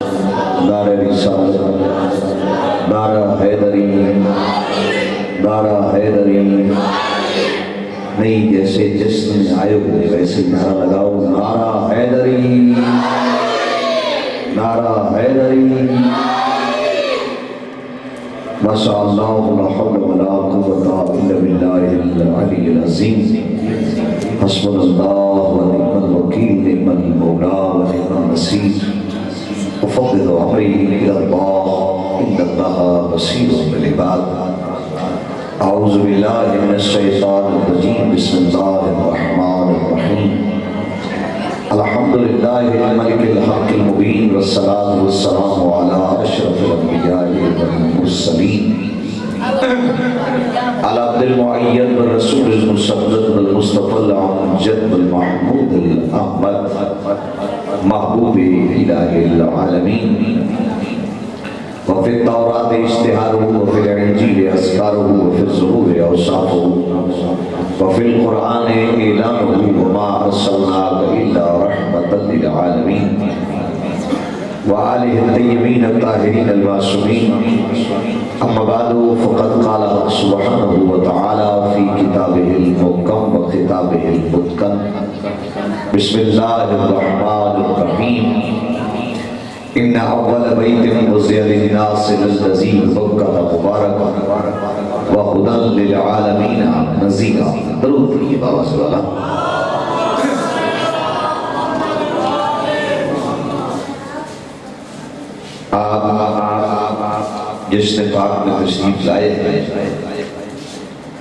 دار رسالت، دارا حیدری، دارا حیدری نہیں، جیسے جسم میں آئے ہوئے ویسے نعرہ لگاؤ، نعرہ حیدری، نعرہ حیدری۔ ماشاء اللہ، لا حول ولا قوة الا باللہ العلی العظیم۔ حسبنا اللہ ونعم الوکیل، نعم المولا ونعم النصیر۔ افوض امری الی اللہ ان اللہ بصیر بالعباد۔ اعوذ باللہ من الشیطان الرجیم، بسم اللہ الرحمن الرحیم۔ الحمدللہ الملک الحق المبین، والصلاة والسلام علی اشرف الانبیاء والمرسلین، علی عبد المعین والرسول المصدق والمصطفى الامجد والمحمود الاحمد، محبوب الہ العالمین۔ وفی التوراۃ اشتہارہ، وفی الانجیل اذکارہ، وفی الزبور اوصافہ، وفی القرآن اعلانہ، وما ارسلناک الا رحمۃ للعالمین، وآلہ الطیبین الطاہرین المعصومین۔ اما بعد، فقد قال سبحانہ وتعالی فی کتابہ المحکم وخطابہ المتقن، بسم اللہ الرحمن الرحیم۔ ان اول بیت وضع للناس للذی ببکۃ مبارک وہدی للعالمین نذیرا۔ درود پڑھیے بابا صلی اللہ۔ آپ جشن پاک میں تشریف لائے ہیں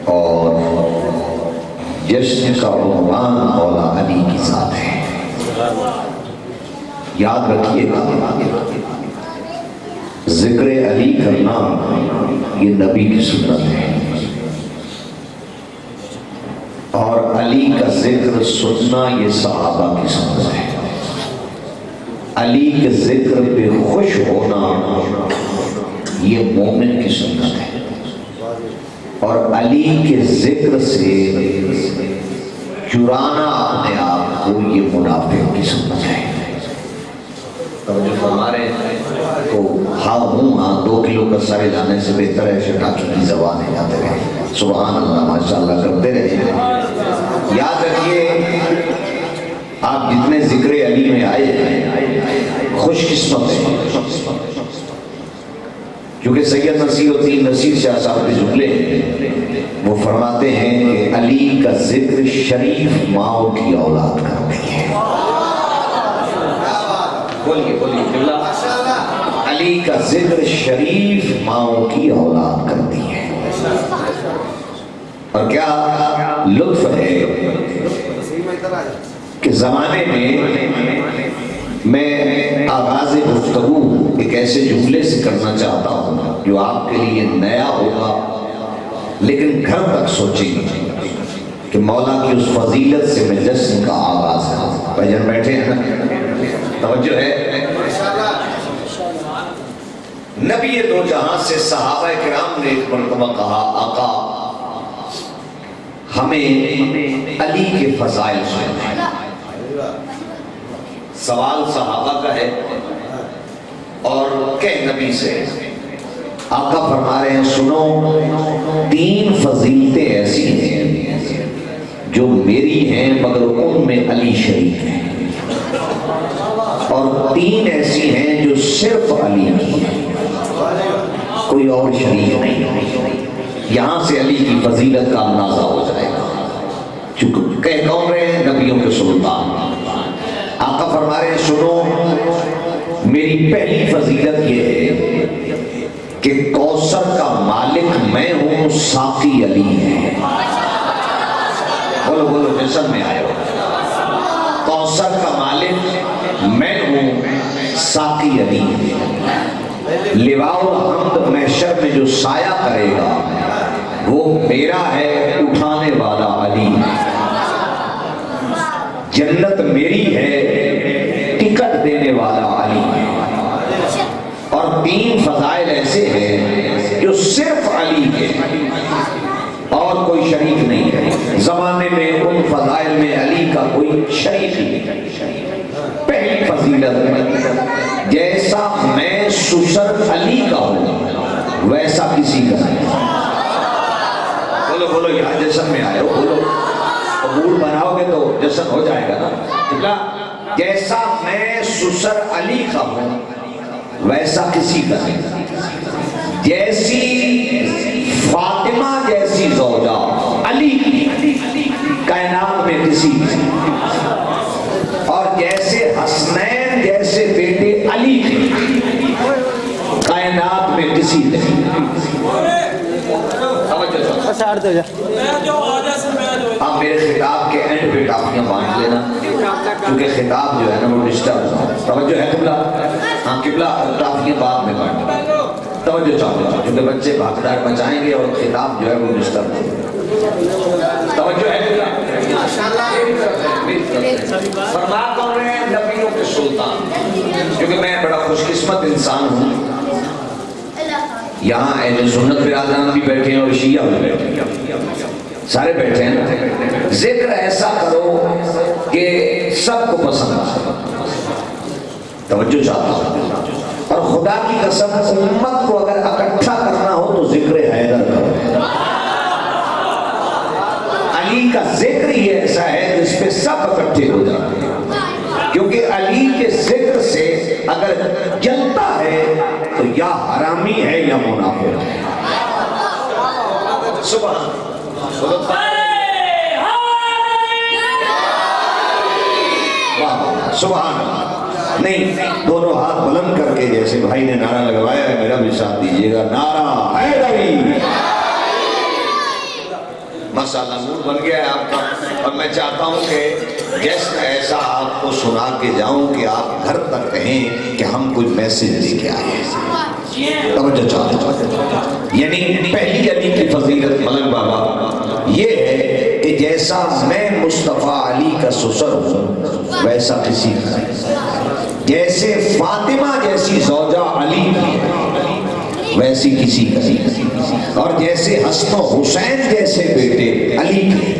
اور جشن کا عنوان مولا علی کی ذات ہے۔ یاد رکھیے گا، ذکر علی کرنا یہ نبی کی سنت ہے، اور علی کا ذکر سننا یہ صحابہ کی سنت ہے۔ علی کے ذکر پہ خوش ہونا یہ مومن کی سنت ہے، اور علی کے ذکر سے چرانا اپنے آپ کو یہ منافق کی سنت ہے۔ توجہ فرما رہے ہیں کو ہاں ہوں ہاں 2 کلو کا سارے جانے سے بہتر ہے شٹاکی کی زبان ہے، جاتے رہے سبحان اللہ ماشاءاللہ کرتے رہے۔ یاد رکھیے، آپ جتنے ذکر علی میں آئے ہیں خوش قسمت ہیں، کیونکہ سید نصیر الدین نصیر شاہ صاحب کے جملے وہ فرماتے ہیں کہ علی کا ذکر شریف ماؤں کی اولاد کرتی ہے۔ بولیے بولیے اللہ۔ علی کا ذکر شریف ماؤں کی اولاد کرتی ہے، اور کیا لطف ہے کہ زمانے میں آغاز گفتگو ایک ایسے جملے سے کرنا چاہتا ہوں جو آپ کے لیے نیا ہوگا، لیکن گھر تک سوچیں گے کہ مولا کی اس فضیلت سے میں جشن کا آغاز ہے۔ بھائی جان بیٹھے ہیں نا، توجہ ہے۔ نبی دو جہاں سے صحابہ کرام نے ایک مرتبہ کہا، آقا ہمیں علی کے فضائل سنائیں۔ سوال صحابہ کا ہے اور کہ نبی سے آقا فرما رہے ہیں سنو، 3 فضیلتیں ایسی ہیں جو میری ہیں مگر ان میں علی شریک ہے، اور 3 ایسی ہیں جو صرف علی کی ہیں، کوئی اور شریک نہیں۔ یہاں سے علی کی فضیلت کا اندازہ ہو جائے گا، چونکہ کہہ کون رہے ہیں؟ نبیوں کے سلطان۔ آقا فرما رہے ہیں سنو، میری پہلی فضیلت یہ ہے کہ کوثر کا مالک میں ہوں، ساقی علی ہے۔ بولو بولو جشن میں آئے ہو۔ کوثر کا مالک میں ہوں، ساقی علی ہے۔ لواء الحمد محشر میں جو سایہ کرے گا وہ میرا ہے، اٹھانے والا علی ہے۔ جنت میری ہے، ٹکٹ دینے والا علی ہے۔ اور 3 فضائل ایسے ہیں جو صرف علی کے، اور کوئی شریک نہیں ہے زمانے میں۔ ان فضائل میں علی کا کوئی شریک نہیں۔ پہلی فضیلت جیسا میں سسر علی کا ہوں ویسا کسی کا نہیں. بولو بولو یہاں جشن میں آئے ہو, بولو قبول بناؤ گے تو جشن ہو جائے گا نا. جیسا میں سسر علی کا ہوں ویسا کسی کا نہیں. جیسی فاطمہ جیسی زوجہ علی کائنات میں کسی کی, اور جیسے حسنین جیسے بیٹے علی کائنات میں کسی نہیں. آپ میرے خطاب کے اینڈ پہ ٹافیاں بانٹ لینا, کیونکہ خطاب جو ہے نا وہ ڈسٹرب ہو. توجہ ہے قبلہ؟ ہاں قبلہ, ٹافیاں بعد میں بانٹ. توجہ چاہو کیونکہ بچے بھاگدار بچائیں گے اور خطاب جو ہے وہ ڈسٹرب ہو. توجہ ہے قبلہ؟ فرما کون رہے ہیں؟ نبیوں کے سلطان. کیونکہ میں بڑا خوش قسمت انسان ہوں, یہاں اہل سنت برادران بھی بیٹھے ہیں اور شیعہ بھی بیٹھے ہیں, سارے بیٹھے ہیں. ذکر ایسا کرو کہ سب کو پسند آئے. توجہ چاہتا ہوں, اور خدا کی قسم امت کو اگر اکٹھا کرنا ہو تو ذکر حیدر کرو. علی کا ذکر ہی ایسا ہے جس پہ سب اکٹھے ہو جاتے ہیں, کیونکہ علی کے ذکر سے اگر جلتا ہے تو یا حرامی ہے یا منافق ہے. سبحان سبحان اللہ. نہیں, دونوں ہاتھ بلند کر کے جیسے بھائی نے نعرہ لگوایا ہے میرا بھی ساتھ دیجیے گا, نعرہ حیدری. ماشاءاللہ موڈ بن گیا ہے آپ کا, اور میں چاہتا ہوں کہ جیسا ایسا آپ کو سنا کے جاؤں کہ آپ گھر تک کہیں کہ ہم کوئی میسج لے کے آئے. توجہ چاہتا ہوں, یعنی پہلی علی کی فضیلت ملنگ بابا یہ ہے کہ جیسا میں مصطفیٰ علی کا سسر ہوں ویسا کسی کا نہیں. جیسے فاطمہ جیسی زوجہ علی کی ویسی کسی کا نہیں, اور جیسے حسن و حسین جیسے بیٹے علی کے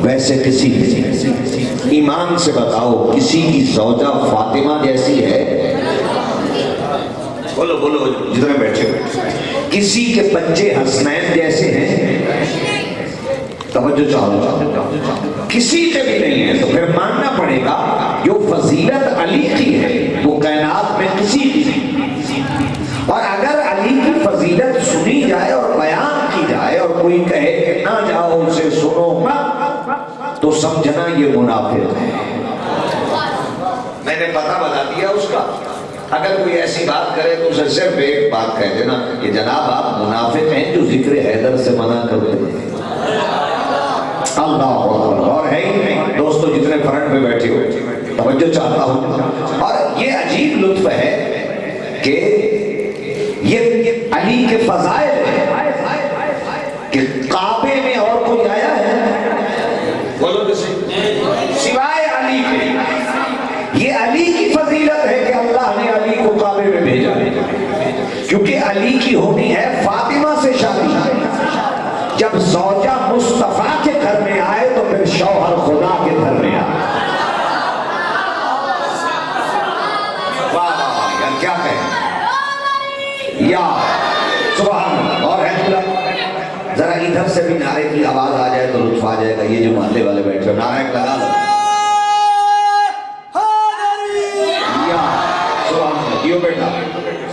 ویسے کسی کے نہیں. ایمان سے بتاؤ کسی کی زوجہ فاطمہ جیسی ہے؟ بولو بولو جتنے بیٹھے ہو. کسی کے بچے حسنین جیسے ہیں؟ توجہ چاہو, کسی کے بھی نہیں ہے. تو پھر ماننا پڑے گا جو فضیلت علی کی ہے وہ کائنات میں کسی کی نہیں. اور اگر علی کی فضیلت سنی جائے اور بیان کی جائے اور کوئی کہے کہ نہ جاؤ اسے سنو مت, تو سمجھنا یہ منافق ہے. میں نے پتہ بتا دیا اس کا. اگر کوئی ایسی بات کرے تو اسے صرف ایک بات کہہ دینا کہ جناب آپ منافق ہیں جو ذکر حیدر سے منع کرتے ہیں. اللہ اکبر. اور ہے ہی نہیں دوستو جتنے فرنٹ پہ بیٹھے ہو, توجہ چاہتا ہوں. اور یہ عجیب لطف ہے کہ یہ علی کے فضائل ہیں کہ کعبے میں اور کوئی آیا ہے بولو کسی سوائے علی کے. یہ علی کی فضیلت ہے کہ اللہ نے علی کو کعبے میں بھیجا, کیونکہ علی کی ہونی ہے فاطمہ سے شادی. جب زوجہ مصطفیٰ کے گھر میں آئے تو پھر شوہر خدا کے گھر میں آئے. واہ یار کیا کہیں یا سبحان اللہ. اور ذرا ادھر سے بھی نعرے کی آواز آ جائے تو لطف آ جائے گا. یہ جو محلے والے بیٹھے ہو نعرہ ایک لگا لو. یا سبحان اللہ. یہ بیٹا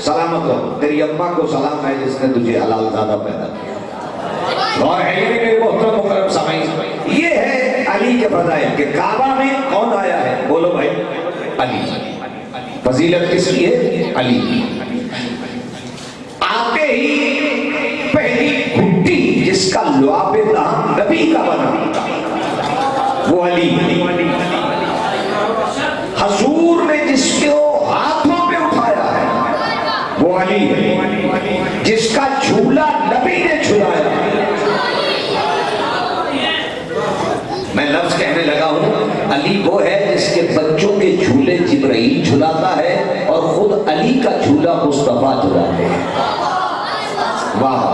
سلامت ہو, تیری اماں کو سلام ہے جس نے تجھے حلال زادہ پیدا کیا. اور ہے یہ میرے محترم مکرم سامعین, یہ ہے علی کے فضائل کہ کعبہ میں کون آیا ہے؟ بولو بھائی علی. فضیلت کس کی ہے؟ علی کی. آتے ہی پہلی گھٹی جس کا لعاب دہن نبی کا بنا وہ علی. حضور نے جس کو ہاتھوں پہ اٹھایا ہے وہ علی ہے. جس کا جھولا نبی نے جھلایا. میں لفظ کہنے لگا ہوں, علی وہ ہے جس کے بچوں کے جھولے جبرائیل جھلاتا ہے اور خود علی کا جھولا مصطفیٰ جھلاتے ہیں. واہ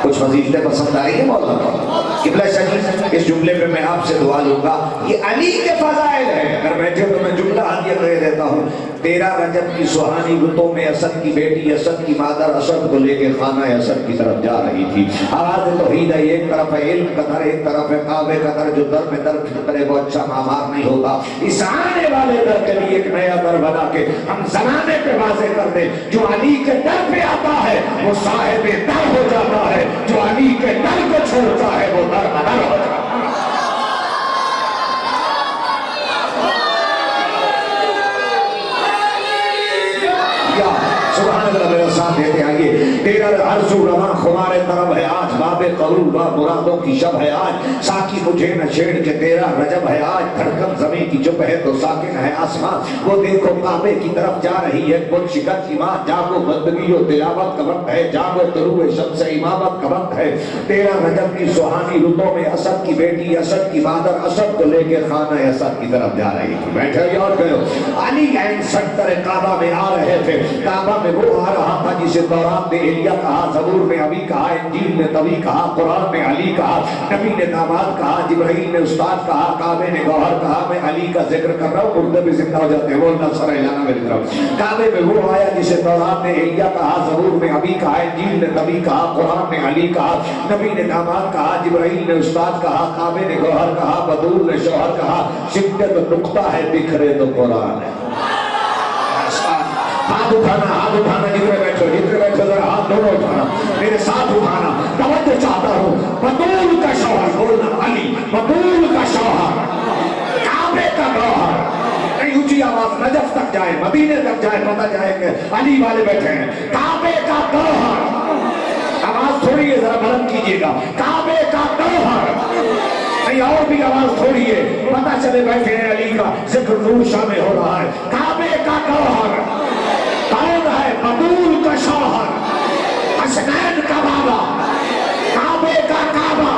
کچھ وظیفے پسند آ رہی ہے مولانا؟ قبلہ شریف اس جملے پہ میں آپ سے دعا لوں گا، یہ علی کے فضائل ہے۔ اگر بیٹھے تو میں جملہ ہدیہ دے دیتا ہوں۔ 13 رجب کی سہانی رتوں میں اسد کی بیٹی، اسد کی مادر اسد کو لے کے خانہ اسد کی طرف جا رہی تھی۔ آواز توحید ہے، ایک طرف ہے علم کا در، ایک طرف ہے کعبے کا در، جو در میں در کرے وہ اچھا معمار نہیں ہوگا۔ اس آنے والے در کے لیے ایک نیا در بنا کے ہم زمانے پہ واضح کر دیں، جو علی کے در پہ آتا ہے وہ صاحب در ہو جاتا ہے، جو علی کے در کو چھوڑتا ہے وہ در بدر ہو جاتا ہے۔ سبحان اللہ، میرا ساتھ دیتے آئیے۔ تیرا عرض و رواں خمار طرب ہے آج، باب قبول و مرادوں کی شب ہے آج، ساکی مجھے نہ چھیڑ کے 13 رجب ہے آج، دھڑکن زمین کی چپ ہے تو ساکن ہے آسمان، وہ دیکھو کعبے کی طرف جا رہی ہے بن شکن کی ماں، جاگو بندگی و تلاوت کا وقت ہے، جاگو طلوع شمس امامت کا وقت ہے۔ 13 رجب کی سہانی رتوں میں اسد کی بیٹی، اسد کی مادر اسد کو لے کے خانہ اسد کی طرف جا رہی تھی۔ بیٹھے یاد کرو، علی عین سنتر کعبہ میں آ رہے تھے۔ کعبہ میں وہ آ رہا تھا جسے تورات میں ایلیا کہا، زبور میں ابی کہا، انجیل میں طوی کہا، قرآن میں علی کہا، نبی نے داماد کہا، جبرائیل نے استاد کہا، کعبے نے گوہر کہا۔ میں علی کا ذکر کر رہا ہوں، مردے بھی زندہ ہو جاتے ہیں، وہ اللہ سر اعلانہ میری طرف۔ کعبے میں وہ آیا جسے تورات میں ایلیا کہا، زبور میں ابی کہا، انجیل نے طوی کہا، قرآن میں علی کہا، نبی نے داماد کہا، جبرائیل نے استاد کہا، کعبے نے گوہر کہا، بدور نے شوہر کہا۔ سکتے تو نقطہ ہے، بکھرے تو قرآن ہے۔ ہاتھ اٹھانا جتنے بیٹھو ذرا ہاتھ دونوں اٹھانا، میرے ساتھ اٹھانا۔ توجہ چاہتا ہوں، بطول کا شوہر، بولنا علی، بطول کا شوہر، کعبے کا گوہر۔ نہیں اونچی آواز، نجف تک جائے، مدینے تک جائے، پتہ جائے کہ علی والے بیٹھے ہیں۔ کعبے کا گوہر، آواز تھوڑی ہے، ذرا بلند کیجیے گا۔ کعبے کا گوہر، نہیں اور بھی آواز تھوڑی ہے، پتہ چلے بیٹھے ہیں علی کا ذکر نور شاہ میں ہو رہا ہے۔ کعبے کا گوہر کون ہے؟ بطول کا شوہر، حسنین کا بابا، کعبے کا کعبہ،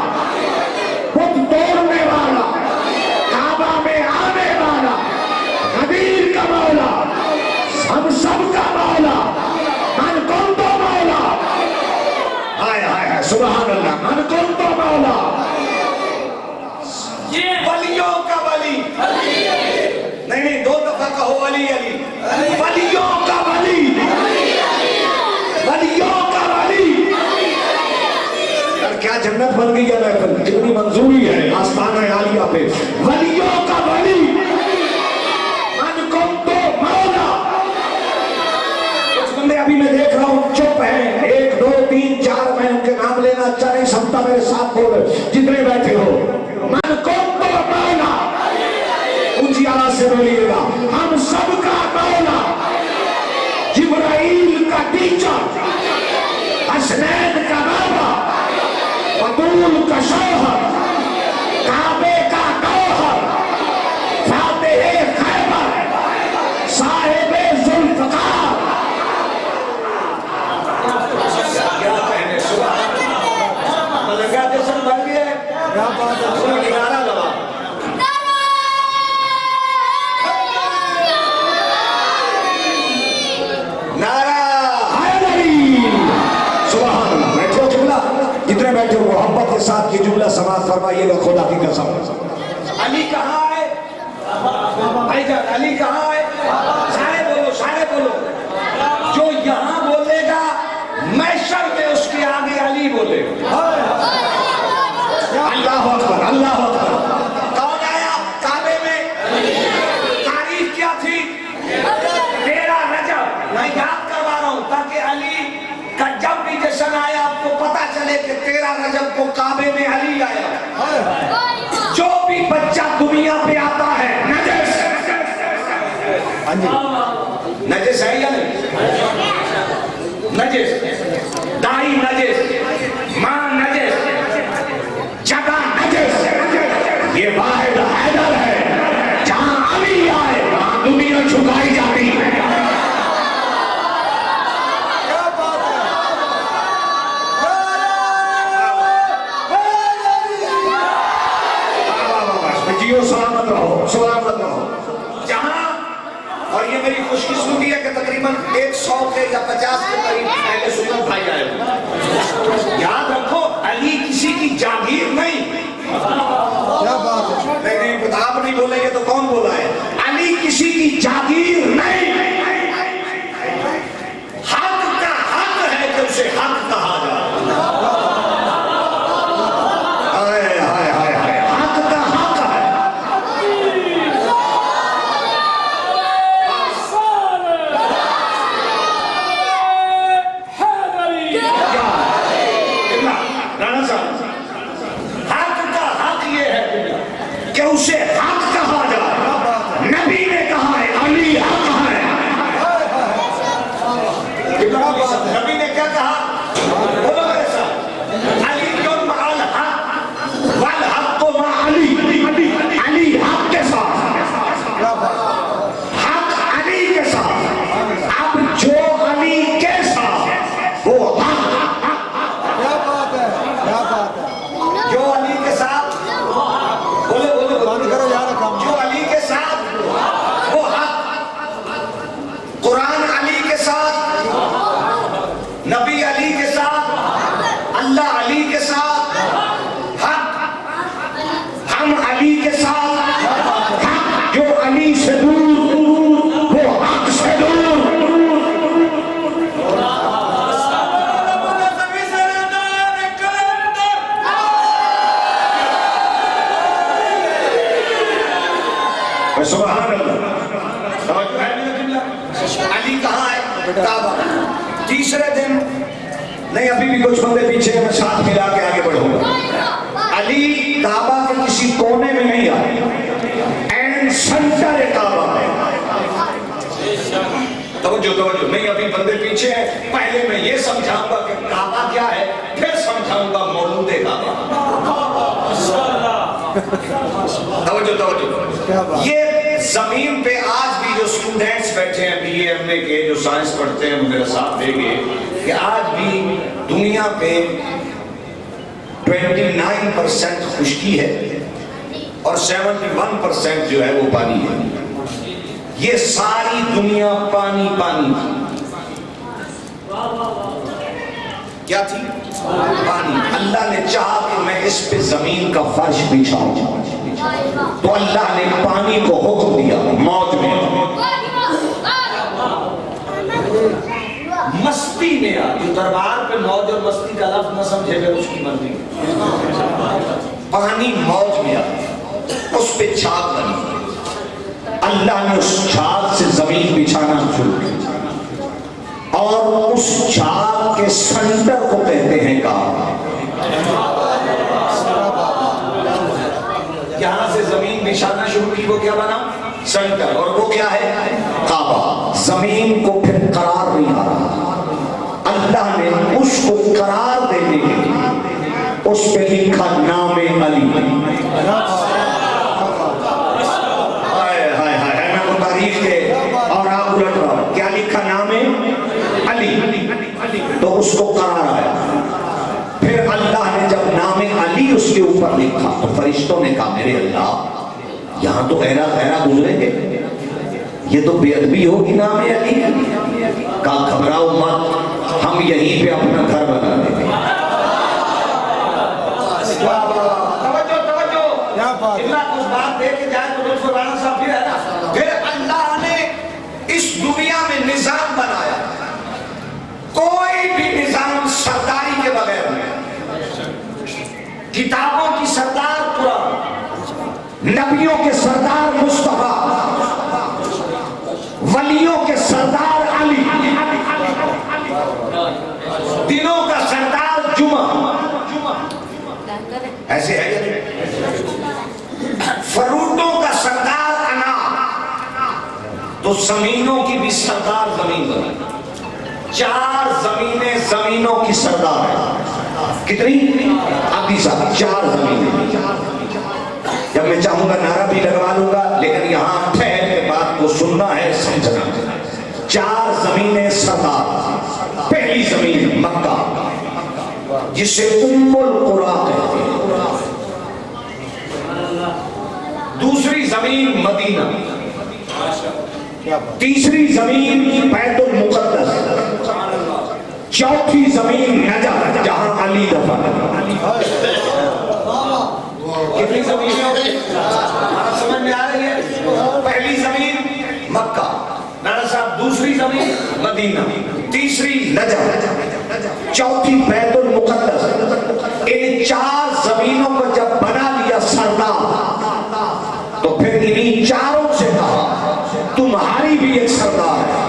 بت توڑنے والا، کعبہ میں آنے والا، غدیر کا مولا، ہم سب کا مولا، من کن تو مولا، ہائے ہائے ہائے سبحان اللہ، من کن تو مولا، ولیوں کا ولی، نہیں دو دفعہ کہو ولی علی، ولیوں کا ولی، ولیوں کا ولی۔ یار کیا جنت بن گئی ہے محفل، کتنی منظوری ہے آستانہ عالیہ پہ۔ ولیوں کا ولی، من کن تو مولا۔ کچھ بندے ابھی میں دیکھ رہا ہوں چپ ہیں، 1 2 3 4 میں ان کے نام لینا اچھا نہیں سمجھتا، میرے ساتھ بول جتنے بیٹھے ہو، من کن تو مولا، اونچی آواز سے بولیے گا، ہم سب کا مولا، جبرائیل کا ٹیچر، حسنین کا بابا، بطول کا شوہر، کعبے کا گوہر، فاتح خیبر، صاحب ذوالفقار۔ کیا کہنے سبحان اللہ، ملنگا جسم بن گیا ہے، کیا بات ہے، سنو نعرہ لگا، جتنے بیٹھے ہو محبت کے ساتھ یہ جملہ سماعت فرمائیے گا خدا کی قسم۔ علی کہاں ہے؟ بھائی جان علی کہاں ہے؟ سارے بولو، سارے بولو۔ جو یہاں بولے گا محشر میں اس کے آگے علی بولے گا۔ اللہ اکبر، اللہ اکبر۔ کون آیا کعبے میں؟ تاریخ کیا تھی؟ 13 رجب۔ میں یاد کروا رہا ہوں تاکہ علی کا جب بھی جشن آیا آپ کو پتا چلے کہ 13 رجب کو کعبے میں علی آیا۔ جو بھی بچہ دنیا پہ آتا ہے نجس، نجس ہے یا نہیں؟ نجس، دائی نجس، ماں نجس، جگہ نجس۔ یہ واحد حیدر ہے، جہاں علی آئے وہاں دنیا جھکائی جاتی ہے۔ سلامت رہو، سلامت رہو۔ جہاں، اور یہ میری خوش قسمتی ہے کہ تقریباً 100 کے یا 50 کے قریب اہل سنت بھائی آئے ہوئے۔ یاد رکھو نبی نے کیا کہا؟ بولو میرے ساتھ، علی مع الحق والحق مع علی، علی حق کے ساتھ، حق علی کے ساتھ، اب جو علی کے ساتھ وہ حق، کیا بات ہے، کیا بات ہے، جو علی کے ساتھ، بولو بولو بند کرو یار کام، جو علی کے ساتھ وہ حق، قرآن علی کے ساتھ، نبی علی کے ساتھ، اللہ علی کے ساتھ، حق ہم علی کے ساتھ، حق جو علی سے دور وہ حق سے دور۔ سبحان اللہ، علی کہاں ہے؟ کعبہ۔ تیسرے دن نہیں، ابھی بھی کچھ بندے پیچھے میں ساتھ ملا کے آگے بڑھوں گا۔ علی کعبہ کے کسی کونے میں نہیں آئے، اینڈ سنٹر کعبہ ہے۔ توجہ نہیں، ابھی بندے پیچھے ہیں، پہلے میں یہ سمجھاؤں گا کہ کعبہ کیا ہے، پھر سمجھاؤں گا مولود کعبہ۔ توجہ، یہ زمین پہ آج بھی جو اسٹوڈنٹس بیٹھے ہیں بی اے ایم اے کے، جو سائنس پڑھتے ہیں، میرا ساتھ دیں گے کہ آج بھی دنیا پہ 29% خشکی ہے اور 71% جو ہے وہ پانی ہے۔ یہ ساری دنیا پانی پانی کیا تھی؟ پانی۔ اللہ نے چاہا کہ میں اس پہ زمین کا فرش بچھاؤں، تو اللہ نے پانی کو حکم دیا موج میں، مستی میں آ جو دربار پہ موج اور مستی کا لفظ نہ سمجھے گا اس کی مرضی، پانی موج میں آ، اس پہ چھاپ بنی، اللہ نے اس چھاپ سے زمین بچھانا شروع کیا، اور اس چھاپ کے سنٹر کو کہتے ہیں کعبہ۔ یہاں سے زمین بچھانا شروع کی، وہ کیا بنا؟ سنٹر، اور وہ کیا ہے؟ کعبہ۔ زمین کو پھر قرار نہیں آ رہا، اللہ نے اس کو قرار دینے کے لیے اس پہ لکھا نام علی۔ میں وہ تاریخ کے اور آپ الٹ رہا ہوں، کیا لکھا؟ نام علی، تو اس کو قرار آیا۔ پھر اللہ نے جب نام علی اس کے اوپر لکھا تو فرشتوں نے کہا میرے اللہ، یہاں تو خیرہ گزریں گے، یہ تو بے ادبی ہوگی نام علی۔ کہا گھبراؤ مت، ہم یہیں پہ اپنا گھر بنا دیں گے۔ اتنا کچھ بات دے کے جائے تو دوستو رانا صاحب پھر ہے نا، پھر اللہ نے اس دنیا میں نظام بنایا، کوئی بھی نظام سرداری کے بغیر نہیں۔ کتابوں کی سردار قرآن، نبیوں کے سردار مصطفیٰ، ولیوں کے سردار علی، دنوں کا سردار جمعہ، ایسے ہے یا نہیں؟ فروٹوں کا سردار انار، تو زمینوں کی بھی سردار زمین بنی۔ 4 زمینیں زمینوں کی سردار ہیں۔ کتنی؟ ابھی صاحب 4 زمینیں۔ جب میں چاہوں گا نعرہ بھی لگوا لوں گا، لیکن یہاں ٹھہر کے بات کو سننا ہے، سمجھنا۔ 4 زمینیں سردار۔ پہلی زمین مکہ، جسے ام القریٰ کہتے ہیں۔ دوسری زمین مدینہ، تیسری زمین بیت المقدس، چوتھی زمین نجف جہاں علی دفن ہے۔ کتنی زمینیں ہو گئی؟ سمجھ میں آ رہی ہے؟ پہلی زمین مکہ، نانا صاحب، دوسری زمین مدینہ، تیسری نجف، چوتھی بیت المقدس۔ ان 4 زمینوں کو جب بنا لیا سردار، تو پھر انہی 4 سے کہا تمہاری بھی ایک سردار ہے۔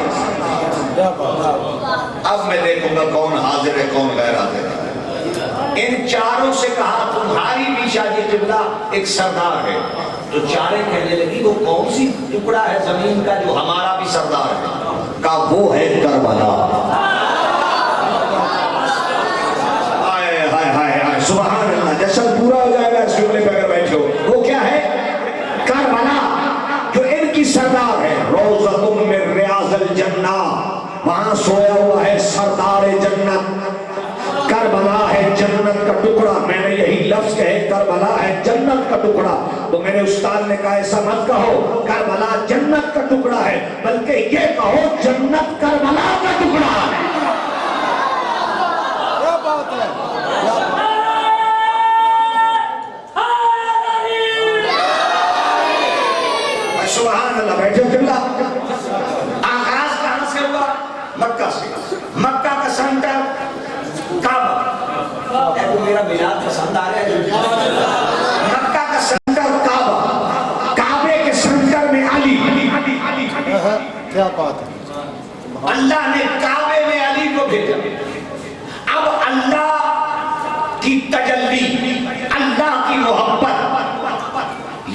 اب میں دیکھوں گا کون حاضر ہے کون غیر حاضر ہے۔ ان 4 سے کہا تمہاری بھی شاہ قبلہ ایک سردار ہے، تو 4 کہنے لگی وہ کون سی ٹکڑا ہے زمین کا جو ہمارا بھی سردار ہے؟ کہا وہ ہے کربلا۔ وہاں سویا ہوا ہے سردار جنت، کربلا ہے جنت کا ٹکڑا. میں نے یہی لفظ کہے کربلا ہے جنت کا ٹکڑا تو میرے استاد نے کہا ایسا مت کہو کربلا جنت کا ٹکڑا ہے، بلکہ یہ کہو جنت کربلا کا ٹکڑا ہے. کیا بات ہے، کیا بات ہے. سبحان اللہ. بیٹھے قبلہ. آغاز کہاں سے ہوا؟ مکہ سے. مکہ کا سینٹر کعبہ. اے وہ میرا میلاد پسند آ رہا ہے. مکہ کا سینٹر کعبہ، کعبے کے سینٹر میں علی. کیا بات ہے. اللہ نے کعبے میں علی کو بھیجا. اب اللہ کی تجلی، اللہ کی محبت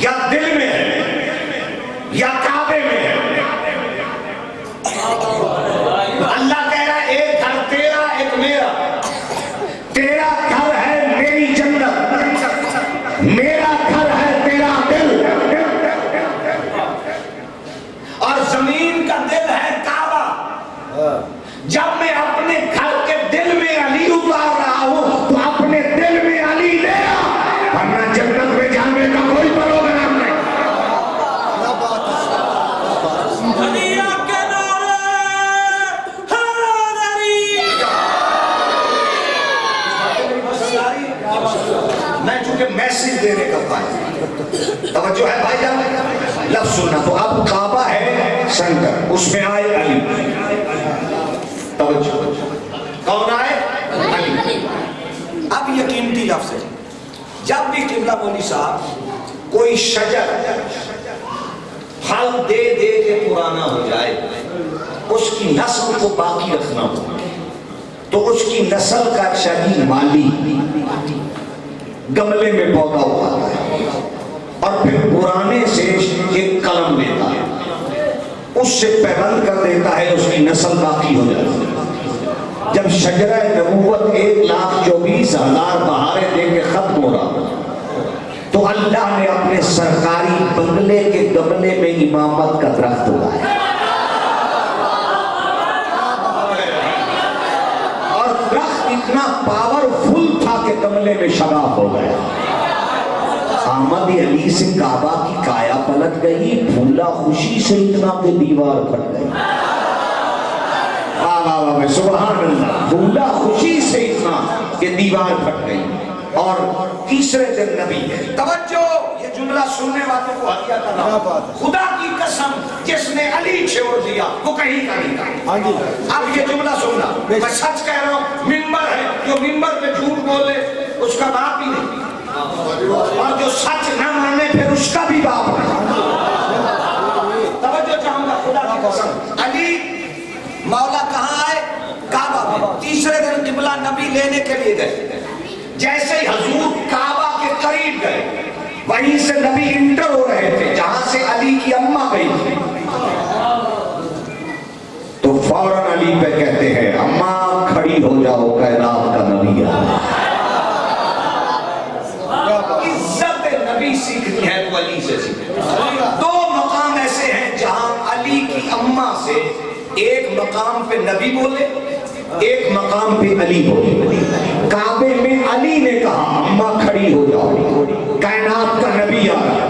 یا دل میں ہے یا کعبے میں ہے. اللہ کہہ رہا ہے ایک گھر تیرا ایک میرا. تیرا گھر ہے میری جنت، میرا گھر ہے تیرا دل، اور زمین کا دل ہے کعبہ. جب میں اپنے گھر کے دل میں علی اتار رہا ہوں تو اپنے دل میں علی لے آ، ورنہ جنت میں جانے کا کوئی پروگرام نہیں. کیا بات ہے. میں چونکہ میسیج دینے کا پائے توجہ ہے بھائی جان. لفظ سننا. تو اب کعبہ ہے سینٹر، اس میں آئے علی. توجہ. کون آئے؟ علی. اب یہ قیمتی لفظ ہے. جب بھی قبلہ مولوی صاحب کوئی شجر پھل دے دے کے پرانا ہو جائے، اس کی نسل کو باقی رکھنا ہو تو اس کی نسل کا شدید مالی گملے میں پودا اگاتا ہے اور پھر پرانے سے ایک قلم لیتا ہے، اس سے پیوند کر دیتا ہے، اس کی نسل باقی ہو جاتی ہے. جب شجرہ نبوت 1,24,000 بہاریں دے کے ختم ہو رہا تو اللہ نے اپنے سرکاری بنگلے کے گملے میں امامت کا درخت اگایا. اور درخت اتنا پاورفل تھا کہ گملے میں شگاف ہو گیا. آمد علی سے کعبہ کی کایا پلٹ گئی، پھولا خوشی سے اتنا کہ دیوار پھٹ گئی. سبحان اللہ. پھولا خوشی سے اتنا کہ دیوار پھٹ گئی. اور تیسرے دن نبی. توجہ، یہ جملہ سننے والوں کو ہدیہ کرنا. کیا بات ہے. خدا کی قسم جس نے علی چھوڑ دیا وہ کہیں کا نہیں کہا. ہاں جی. اب یہ جملہ سننا، میں سچ کہہ رہا ہوں. ممبر ہے، جو ممبر پہ جھوٹ بولے اس کا باپ ہی نہیں، اور جو سچ نہ مانے پھر اس کا بھی باپ نہیں. توجہ چاہوں گا. خدا کی قسم علی مولا کہاں آئے؟ کعبہ. تیسرے دن قبلہ نبی لینے کے لیے گئے. جیسے ہی حضور کعبہ کے قریب گئے، وہیں سے نبی انٹر ہو رہے تھے جہاں سے علی کی اماں گئی تھی، تو فوراً علی پہ کہتے ہیں اماں کھڑی ہو جاؤ، کائنات کا نبی آیا. عزت نبی سیکھنی ہے تو علی سے سیکھنی. دو مقام ایسے ہیں جہاں علی کی اماں سے ایک مقام پہ نبی بولے، ایک مقام پہ علی بولے. کعبے میں علی نے کہا اماں کھڑی ہو جاؤ، کائنات کا نبی آ رہا.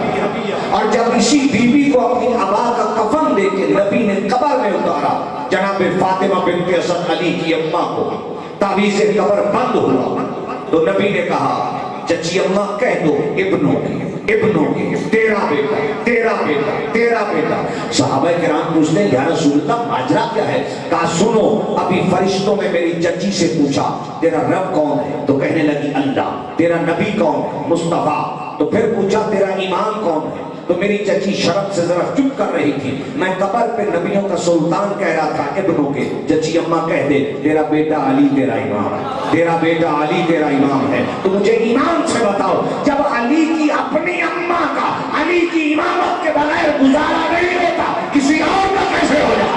اور جب اسی بیوی کو اپنی ابا کا کفن دے کے نبی نے قبر میں اتارا، جناب فاطمہ بنت اسد علی کی اماں کو تعویذ قبر بند ہوا تو نبی نے کہا چچی اماں کہہ دو ابنوں کے تیرا بیٹا تیرا بیٹا تیرا بیٹا. صحابہ کرام پوچھتے ہیں یا رسول اللہ ماجرا کیا ہے؟ کہا سنو، ابھی فرشتوں نے میری چچی سے پوچھا تیرا رب کون ہے تو کہنے لگی اللہ. تیرا نبی کون ہے؟ مصطفیٰ. تو پھر پوچھا تیرا امام کون ہے تو میری چچی شرم سے ذرا چپ کر رہی تھی. میں قبر پہ نبیوں کا سلطان کہہ رہا تھا ابنوں کے. چچی اماں کہہ دے تیرا بیٹا علی تیرا امام ہے، تیرا بیٹا علی تیرا امام ہے. تو مجھے امام سے بتاؤ، جب علی کی اپنی اماں کا علی کی امامت کے بغیر گزارا نہیں ہوتا، کسی اور کا کیسے ہو جائے؟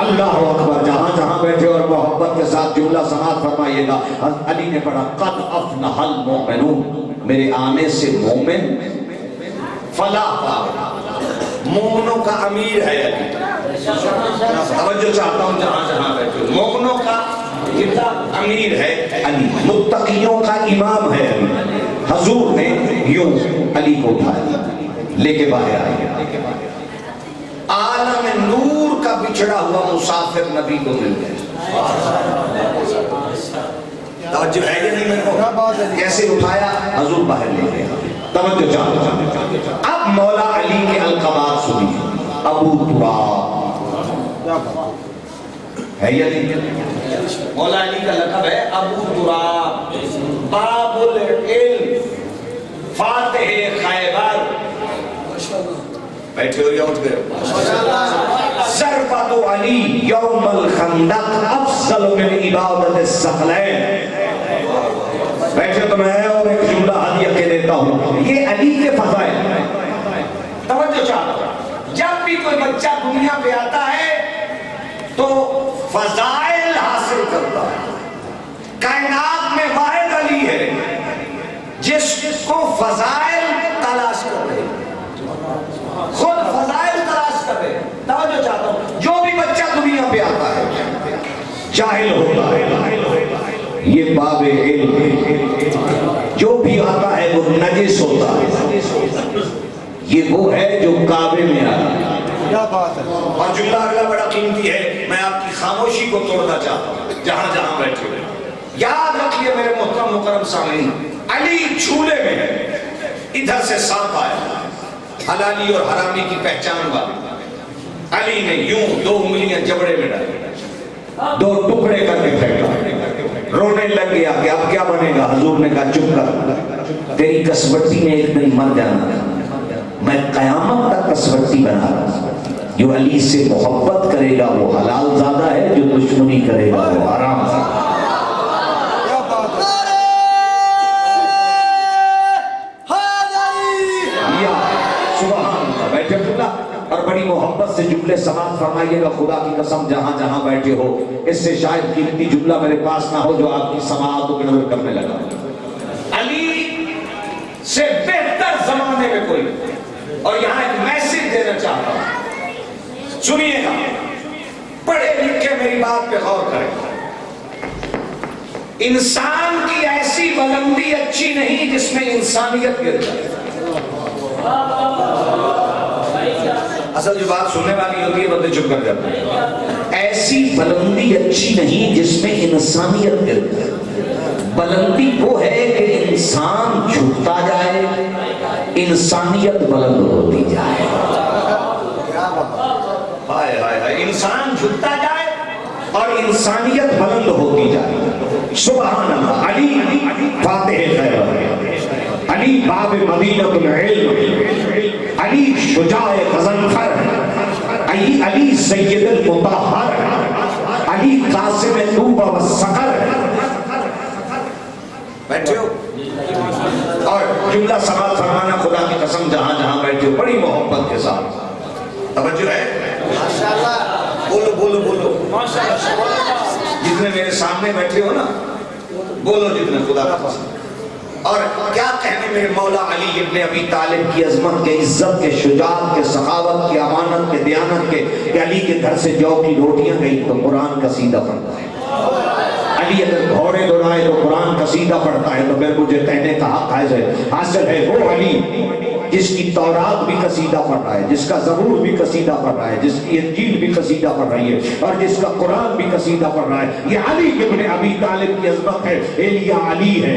اللہ اکبر. جہاں جہاں بیٹھے اور محبت کے ساتھ جملہ سماعت فرمائیے گا. علی نے پڑھا قد افلح المؤمنون. میرے آنے سے مومن فلاح پا. مومنوں کا امیر ہے علی. توجہ چاہتا ہوں جہاں جہاں بیٹھے. مومنوں کا امیر ہے علی. متقیوں کا امام ہے علی. حضور نے یوں علی کو اٹھایا لے کے باہر آئے. عالم نور کا بچھڑا ہوا مسافر نبی کو مل گیا. توجہ ہے کہ نہیں؟ میں کو کیسے اٹھایا؟ حضور باہر لے گیا. توجہ چاہتا. اب مولا علی کے القابات سنیے. ابو تراب ہے یا نہیں؟ مولا علی کا لقب ہے ابو تراب. باب العلم، فاتح خیبر. بیٹھے ہو یا اٹھ گئے؟ ضربۃ علی یوم الخندق افضل من عبادت الثقلین. بیٹھے تو میں اور ایک جملہ ہدیہ کے دیتا ہوں. یہ علی کے فضائل. توجہ چاہتا. جب بھی کوئی بچہ دنیا پہ آتا ہے تو فضائل حاصل کرتا ہے. کائنات میں واحد علی ہے جس کو فضائل تلاش کر رہے ہیں. خود فضائل تلاش کر رہے ہیں. توجہ چاہتا ہوں. جو بھی بچہ دنیا پہ آتا ہے جاہل ہوتا ہے، یہ باب علم ہے. جو بھی آتا ہے وہ نجس ہوتا ہے. یہ وہ ہے جو کعبے میں آتا ہے. کیا بات ہے. اور جملہ اگلا بڑا قیمتی ہے. میں آپ کی خاموشی کو توڑنا چاہتا ہوں جہاں جہاں بیٹھے ہوئے. یاد رکھیے میرے محترم مکرم سامعین، علی جھولے میں ہے. ادھر سے سانپ آیا، حلالی اور حرامی کی پہچان والی. علی نے یوں 2 انگلیاں جبڑے میں ڈالی، 2 ٹکڑے کر کے پھینکا. رونے لگ گیا کہ اب کیا بنے گا. حضور نے کہا چپ کر، تیری کسوٹی میں ایک دن مر جانا. میں قیامت تک کسوٹی بنا رہا ہوں. جو علی سے محبت کرے گا وہ حلال زادہ ہے، جو دشمنی کرے گا وہ حرام زادہ ہے. اور بڑی محبت سے جملے سماعت فرمائیے گا. خدا کی قسم جہاں جہاں بیٹھے ہو اس سے شاید قیمتی جملہ میرے پاس نہ ہو جو آپ کی سماعت کو گڑبڑ کرنے لگا. علی سے بہتر زمانے میں کوئی. اور یہاں ایک میسج دینا چاہتا ہوں، سنیے گا. پڑھے لکھے میری بات پہ غور کریں. انسان کی ایسی بلندی اچھی نہیں جس میں انسانیت گر جائے. اصل جو بات سننے والی ہوتی ہے بندے چپ کر جاتے ہیں. ایسی بلندی اچھی نہیں جس میں انسانیت گر جائے. بلندی وہ ہے کہ انسان جھکتا جائے، انسانیت بلند ہوتی جائے. ہائے ہائے ہائے. انسان جھکتا جائے اور انسانیت بلند ہوتی جائے. سبحان اللہ. علی فاتح خیبر، علی باب مدینۃ العلم، علی شجاع غضنفر، علی سید المطہر، علی قاسم طوبہ والسقر. بیٹھے ہو اور جملہ سماعت فرمانا. خدا کی قسم جہاں جہاں بیٹھے ہو بڑی محبت کے ساتھ. توجہ ہے؟ ماشاءاللہ. بولو بولو بولو جتنے میرے سامنے بیٹھے ہو نا بولو جتنے خدا کا پسند. اور کیا کہنے میرے مولا علی ابن ابی طالب کی عظمت کے، عزت کے، شجاعت کے، سخاوت کے، امانت کے، دیانت کے. کہ علی کے گھر سے جو کی روٹیاں گئی تو قرآن کا سیدھا پڑھتا ہے. علی اگر گھوڑے دورائے تو قرآن کا سیدھا پڑھتا ہے. تو پھر مجھے کہنے کا حق حاصل ہے وہ علی جس کی تورات بھی قصیدہ پڑھ رہا ہے، جس کا زبور بھی قصیدہ پڑھ رہا ہے، جس کی انجیل بھی قصیدہ پڑھ رہی ہے، اور جس کا قرآن بھی قصیدہ پڑھ رہا ہے. یہ علی ابن ابی طالب کی عظمت ہے. ایلیا علی ہے،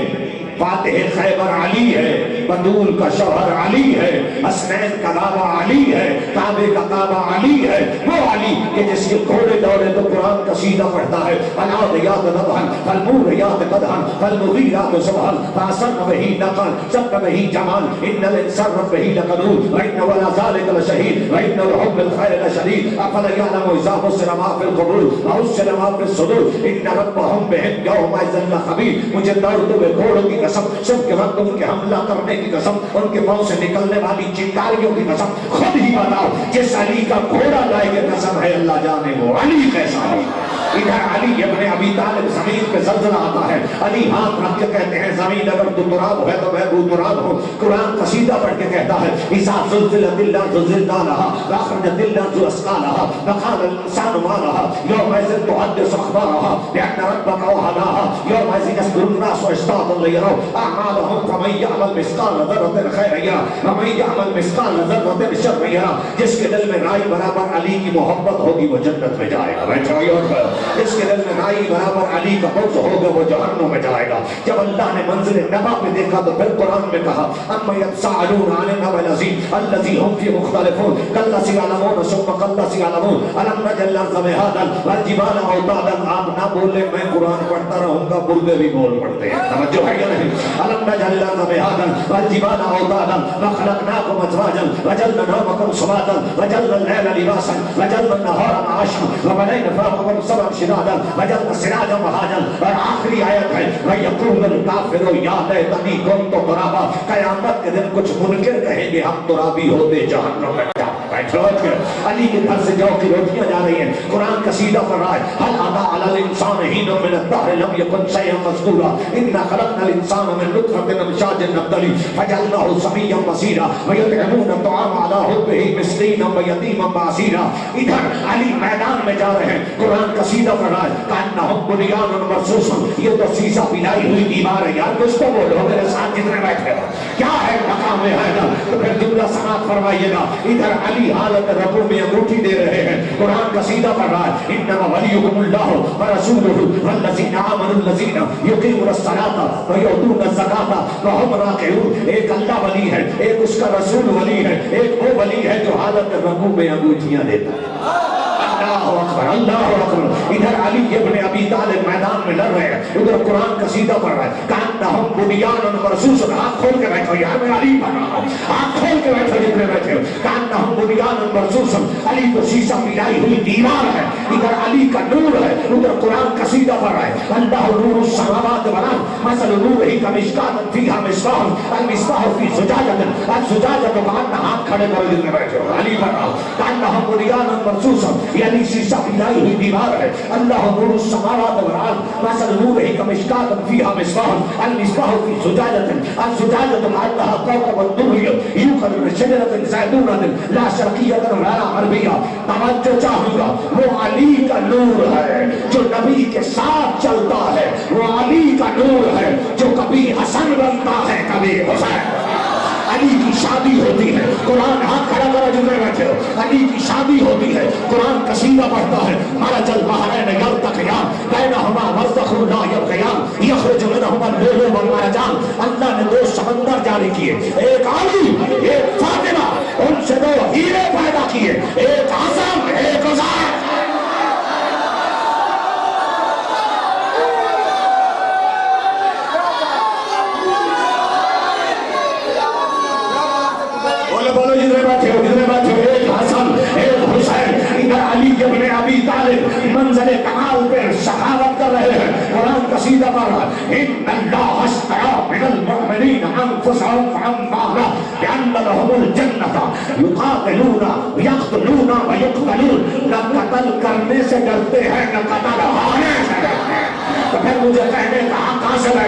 فاتح خیبر علی ہے، بدول کا شوہر علی ہے، حسنین کا کعبہ علی ہے، کعبے کا کعبہ علی ہے. وہ علی کہ جس کے گھوڑے دوڑے تو قرآن قصیدہ پڑھتا ہے. العادیات ضبحا فالموریات قدحا فالمغیرات صبحا فأثرن به نقعا سبح به جمال ان الانسان به لقنوط وانه على ذلك لشهيد وانه لحب الخير لشديد افلا يعلم اذا بصر ما في القبور وحصل ما في الصدور ان ربهم بهم يومئذ لخبير. مجھے درد میں گھوڑوں کی قسم، صبح کے وقت ان کے حملہ کرنے کی قسم، ان کے پاؤں سے نکلنے والی چنگاریوں کی قسم، خود ہی بتاؤ جس علی کا گھوڑا لائے گا قسم ہے اللہ جانے وہ علی کیسا ہے۔ ادھر علی ابن ابی طالب زمین پہ زلزلہ آتا ہے، علی ہاتھ رکھ کے کہتے ہیں زمین اگر تو تراب ہے تو میں بھی تراب ہوں۔ قرآن قصیدہ پڑھ کے کہتا ہے اذا زلزلت الارض زلزالها واخرجت الارض اثقالها وقال الانسان ما لها يومئذ تحدث اخبارها بان ربك اوحدها يومئذ يصدر الناس اشتاتا ليروا اعمالهم فمن يعمل مثقال ذرة خيرا يره ومن يعمل مثقال ذرة شرا يره۔ جس کے دل میں رائی برابر علی کی محبت ہوگی وہ جنت میں جائے گا۔ جس کے دل میں رائی برابر علی کا بغض ہوگا وہ جہنم میں جائے گا۔ جب اللہ نے منزل نبا پہ دیکھا تو پھر قرآن میں کہا اما یتساءلون عن النبأ العظیم الذی هم فیہ مختلفون کلا سیعلمون ثم کلا سیعلمون الم نجعل الارض مہادا والجبال اوتادا۔ آپ نہ بولے میں قرآن پڑھتا رہوں گا، مردے بھی بول پڑتے ہیں، توجہ ہے یا نہیں؟ الم نجعل الارض مہادا والجبال اوتادا وخلقناکم ازواجا وجعلنا نومکم سباتا وجعلنا الليل لباسا وجعلنا النهار معاشا وبنينا فوقكم سبعا شدادا وجعلنا سراجا وهاجا۔ اور آخری آیت ہے وَيَقُولُ الْكَافِرُ يَا لَيْتَنِي كُنتُ تُرَابًا۔ قیامت کے دن کچھ منکر کہیں گے ہم ترابی ہوتے جہنم میں جا۔ علی کے گھر سے جو کی روٹیاں جا رہی ہیں، قرآن قصیدہ پڑھ رہا ہے هل أتى على الإنسان حين من الدهر لم يكن شيئا مذكورا إنا خلقنا الإنسان من نطفة أمشاج نبتليه فجعلناه سميعا بصيرا ويطعمون الطعام على حبه مسكينا ويتيما وأسيرا۔ ادھر علی میدان میں جا رہے ہیں، قرآن قصیدہ پڑھ رہا ہے كأنهم بنيان مرصوص۔ یہ تو سیسا پلائی ہوئی دیوار ہے یار، کچھ تو بولو میرے ساتھ جتنے بیٹھے ہو، کیا ہے مقام حیدر؟ تو پھر جملہ سماعت فرمائیے گا۔ ادھر علی حالت رکوع میں انگوٹھی دے رہے ہیں، قرآن قصیدہ پڑھ رہا ہے انما ولیکم اللہ ورسولہ والذین آمنوا الذین یقیمون الصلاۃ ویؤتون الزکاۃ وهم راکعون۔ ایک اللہ ولی ہے، ایک اس کا رسول ولی ہے، ایک وہ ولی ہے جو حالت رکوع میں انگوٹھیاں دیتا ہے۔ اللہ اکبر اللہ اکبر۔ ادھر علی ابن ابی طالب میدان میں لڑ رہے ہیں، ادھر قرآن قصیدہ پڑھ رہا ہے کأنہم بنیان مرصوص۔ آنکھ کھول کے بیٹھو یار، میں علی پڑھ رہا ہوں، آنکھ کھول کے بیٹھو جتنے بیٹھے ہو۔ کأنہم بنیان مرصوص، علی تو شیشہ ملائی ہوئی دیوار ہے، ادھر علی کا نور ہے، ادھر قرآن قصیدہ پڑھ رہا ہے اللہ نور السماوات والارض مثل نورہ کمشکاۃ فیہا مصباح المصباح فی زجاجۃ الزجاجۃ کأنہا، ہاتھ کھڑے کرو جتنے بیٹھے ہو، علی پڑھ رہا ہوں کأنہم بنیان مرصوص، یعنی شیشہ ملائی ہوئی دیوار ہے اللہ نور السماوات والارض مثل نورہ کمشکاۃ فیہا مصباح المصباح فی زجاجۃ الزجاجۃ کأنہا کوکب درری یوقد من شجرۃ زیتونۃ لا شرقیۃ ولا غربیہ۔ توجہ چاہوں گا، وہ علی کا نور ہے جو نبی کے ساتھ چلتا ہے، وہ علی کا نور ہے جو کبھی حسن بنتا ہے کبھی حسین۔ علی کی شادی ہوتی ہے، قرآن ہاتھ کھڑا کرو جتنے بیٹھے ہو، علی کی شادی ہوتی ہے، قرآن قصیدہ پڑھتا ہے مرج البحرین یلتقیان بینہما برزخ لا یبغیان یخرج منہما اللؤلؤ والمرجان۔ اللہ نے دو سمندر جاری کیے، ایک علی ایک فاطمہ، ان سے دو ہیرے پیدا کیے، ایک حسن ایک حسین۔ بولو جتنے بیٹھے ہو، جتنے بیٹھے ہو، ایک حسن ایک حسین۔ ادھر علی ابن ابی طالب منزل کمال پہ شہادت کر رہے ہیں، قرآن قصیدہ پڑھ رہا ہے ان اللہ اشتری من المؤمنین انفسهم فاموالهم بان لهم الجنۃ یقاتلون یقتلون ویقتلون۔ نہ قتل کرنے سے ڈرتے ہیں نہ قتل ہونے سے ڈرتے ہیں۔ تو پھر مجھے کہنے کا حق حاصل ہے،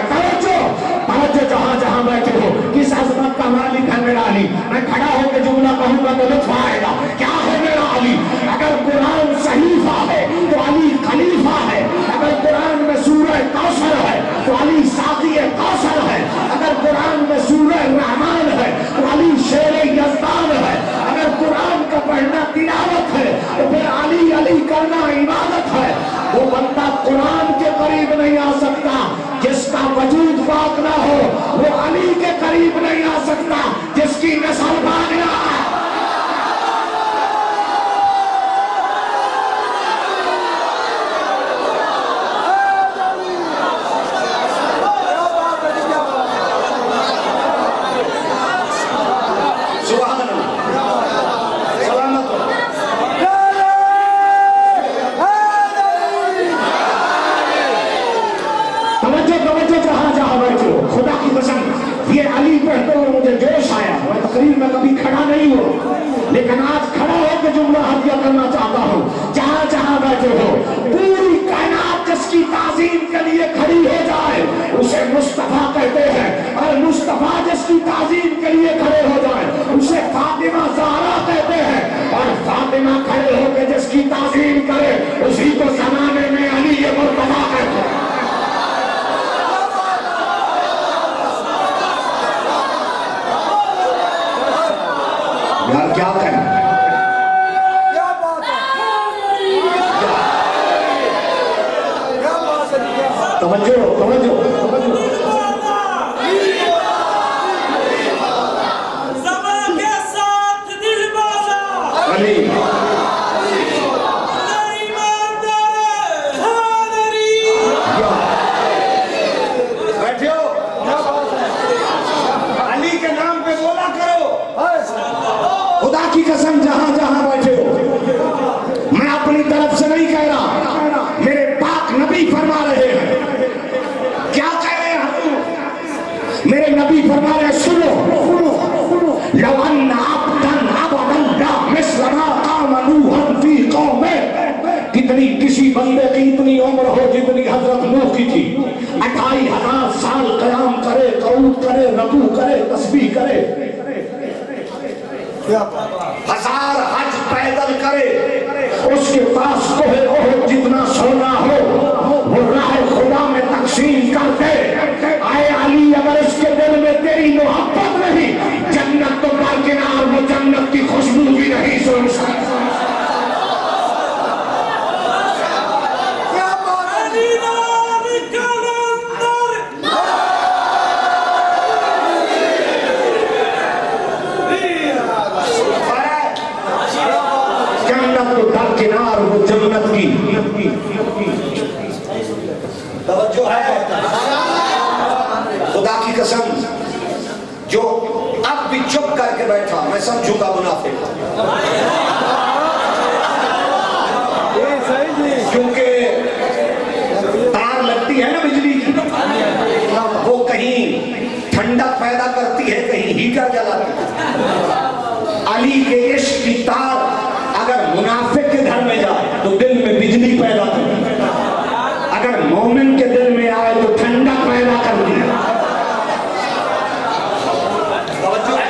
توجہ جہاں جہاں بیٹھے ہو، کس عظمت کا مالک ہے میرا علی؟ میں کھڑا ہو کے جملہ کہوں گا تو لطف آئے گا، کیا ہے میرا علی؟ اگر قرآن صحیفہ ہے تو علی خلیفہ ہے، اگر قرآن میں سورہ کوثر ہے تو علی ساقی کوثر ہے، اگر قرآن میں سورہ رحمان ہے تو علی شیر یزدان ہے، اگر قرآن کا پڑھنا تلاوت ہے تو پھر علی علی کرنا عبادت ہے۔ وہ بندہ قرآن کے قریب نہیں آ سکتا جس کا وجود پاک نہ ہو، وہ علی کے قریب نہیں آ سکتا جس کی نسل بھاگنا ہے۔ خدا کی لیکن آج کھڑا ہو کے جملہ ہدیہ کرنا چاہتا ہوں، جہاں جہاں بیٹھے ہو پوری کائنات جس کی تعظیم کے لیے کھڑی ہو جائے اسے مصطفیٰ کہتے ہیں، اور مصطفیٰ جس کی تعظیم کے لیے کھڑے ہو جائے اسے فاطمہ زہرا کہتے ہیں، اور فاطمہ کھڑے ہو کے جس کی تعظیم کرے اسی کو زمانے میں علی مرتضیٰ کہتے ہیں۔ یار کیا کریں؟ کیا بات ہے، کیا بات ہے، توجہ توجہ زمان کے ساتھ دل بازا علی بیٹھے ہو، علی کے نام پہ بولا کرو۔ خدا کی قسم جہاں جہاں بیٹھے ہو میں اپنی طرف سے نہیں کہہ رہا، میرے پاک نبی فرما رہے ہیں۔ کیا کہہ رہے ہیں؟ میرے نبی فرما رہے ہیں، سنو لو ان عبدن عبدا لا مثل ما قام نوح فی قومہ، کتنی کسی بندے کی اتنی عمر ہو جتنی حضرت نوح کی تھی، 28,000 سال قیام کرے، قعود کرے، رکوع کرے، تسبیح کرے، کیا بات، 1000 حج پیدل کرے، اس کے پاس کوہ احد جتنا سونا ہو وہ راہ خدا میں تقسیم کر دے۔ آئے علی اگر اس کے دل میں تیری محبت نہیں، جنت تو برکنار وہ جنت کی خوشبو بھی نہیں سن سکتا۔ کیا بات ہے، علی نام کلندر جنت تو برکنار وہ جنت کی توجہ ہے، خدا کی قسم جو اب بھی چپ کر کے بیٹھا میں سمجھوں گا منافق، یہ صحیح جی، کیونکہ تار لگتی ہے نا بجلی کی، وہ کہیں ٹھنڈک پیدا کرتی ہے کہیں ہیٹر جلاتی ہے۔ علی کے عشق کی تار اگر منافق کے گھر میں جائے تو دل میں بجلی پیدا کرتی ہے، اگر مومن کے دل میں آئے تو ٹھنڈک پیدا کرتی ہے۔ توجہ ہے،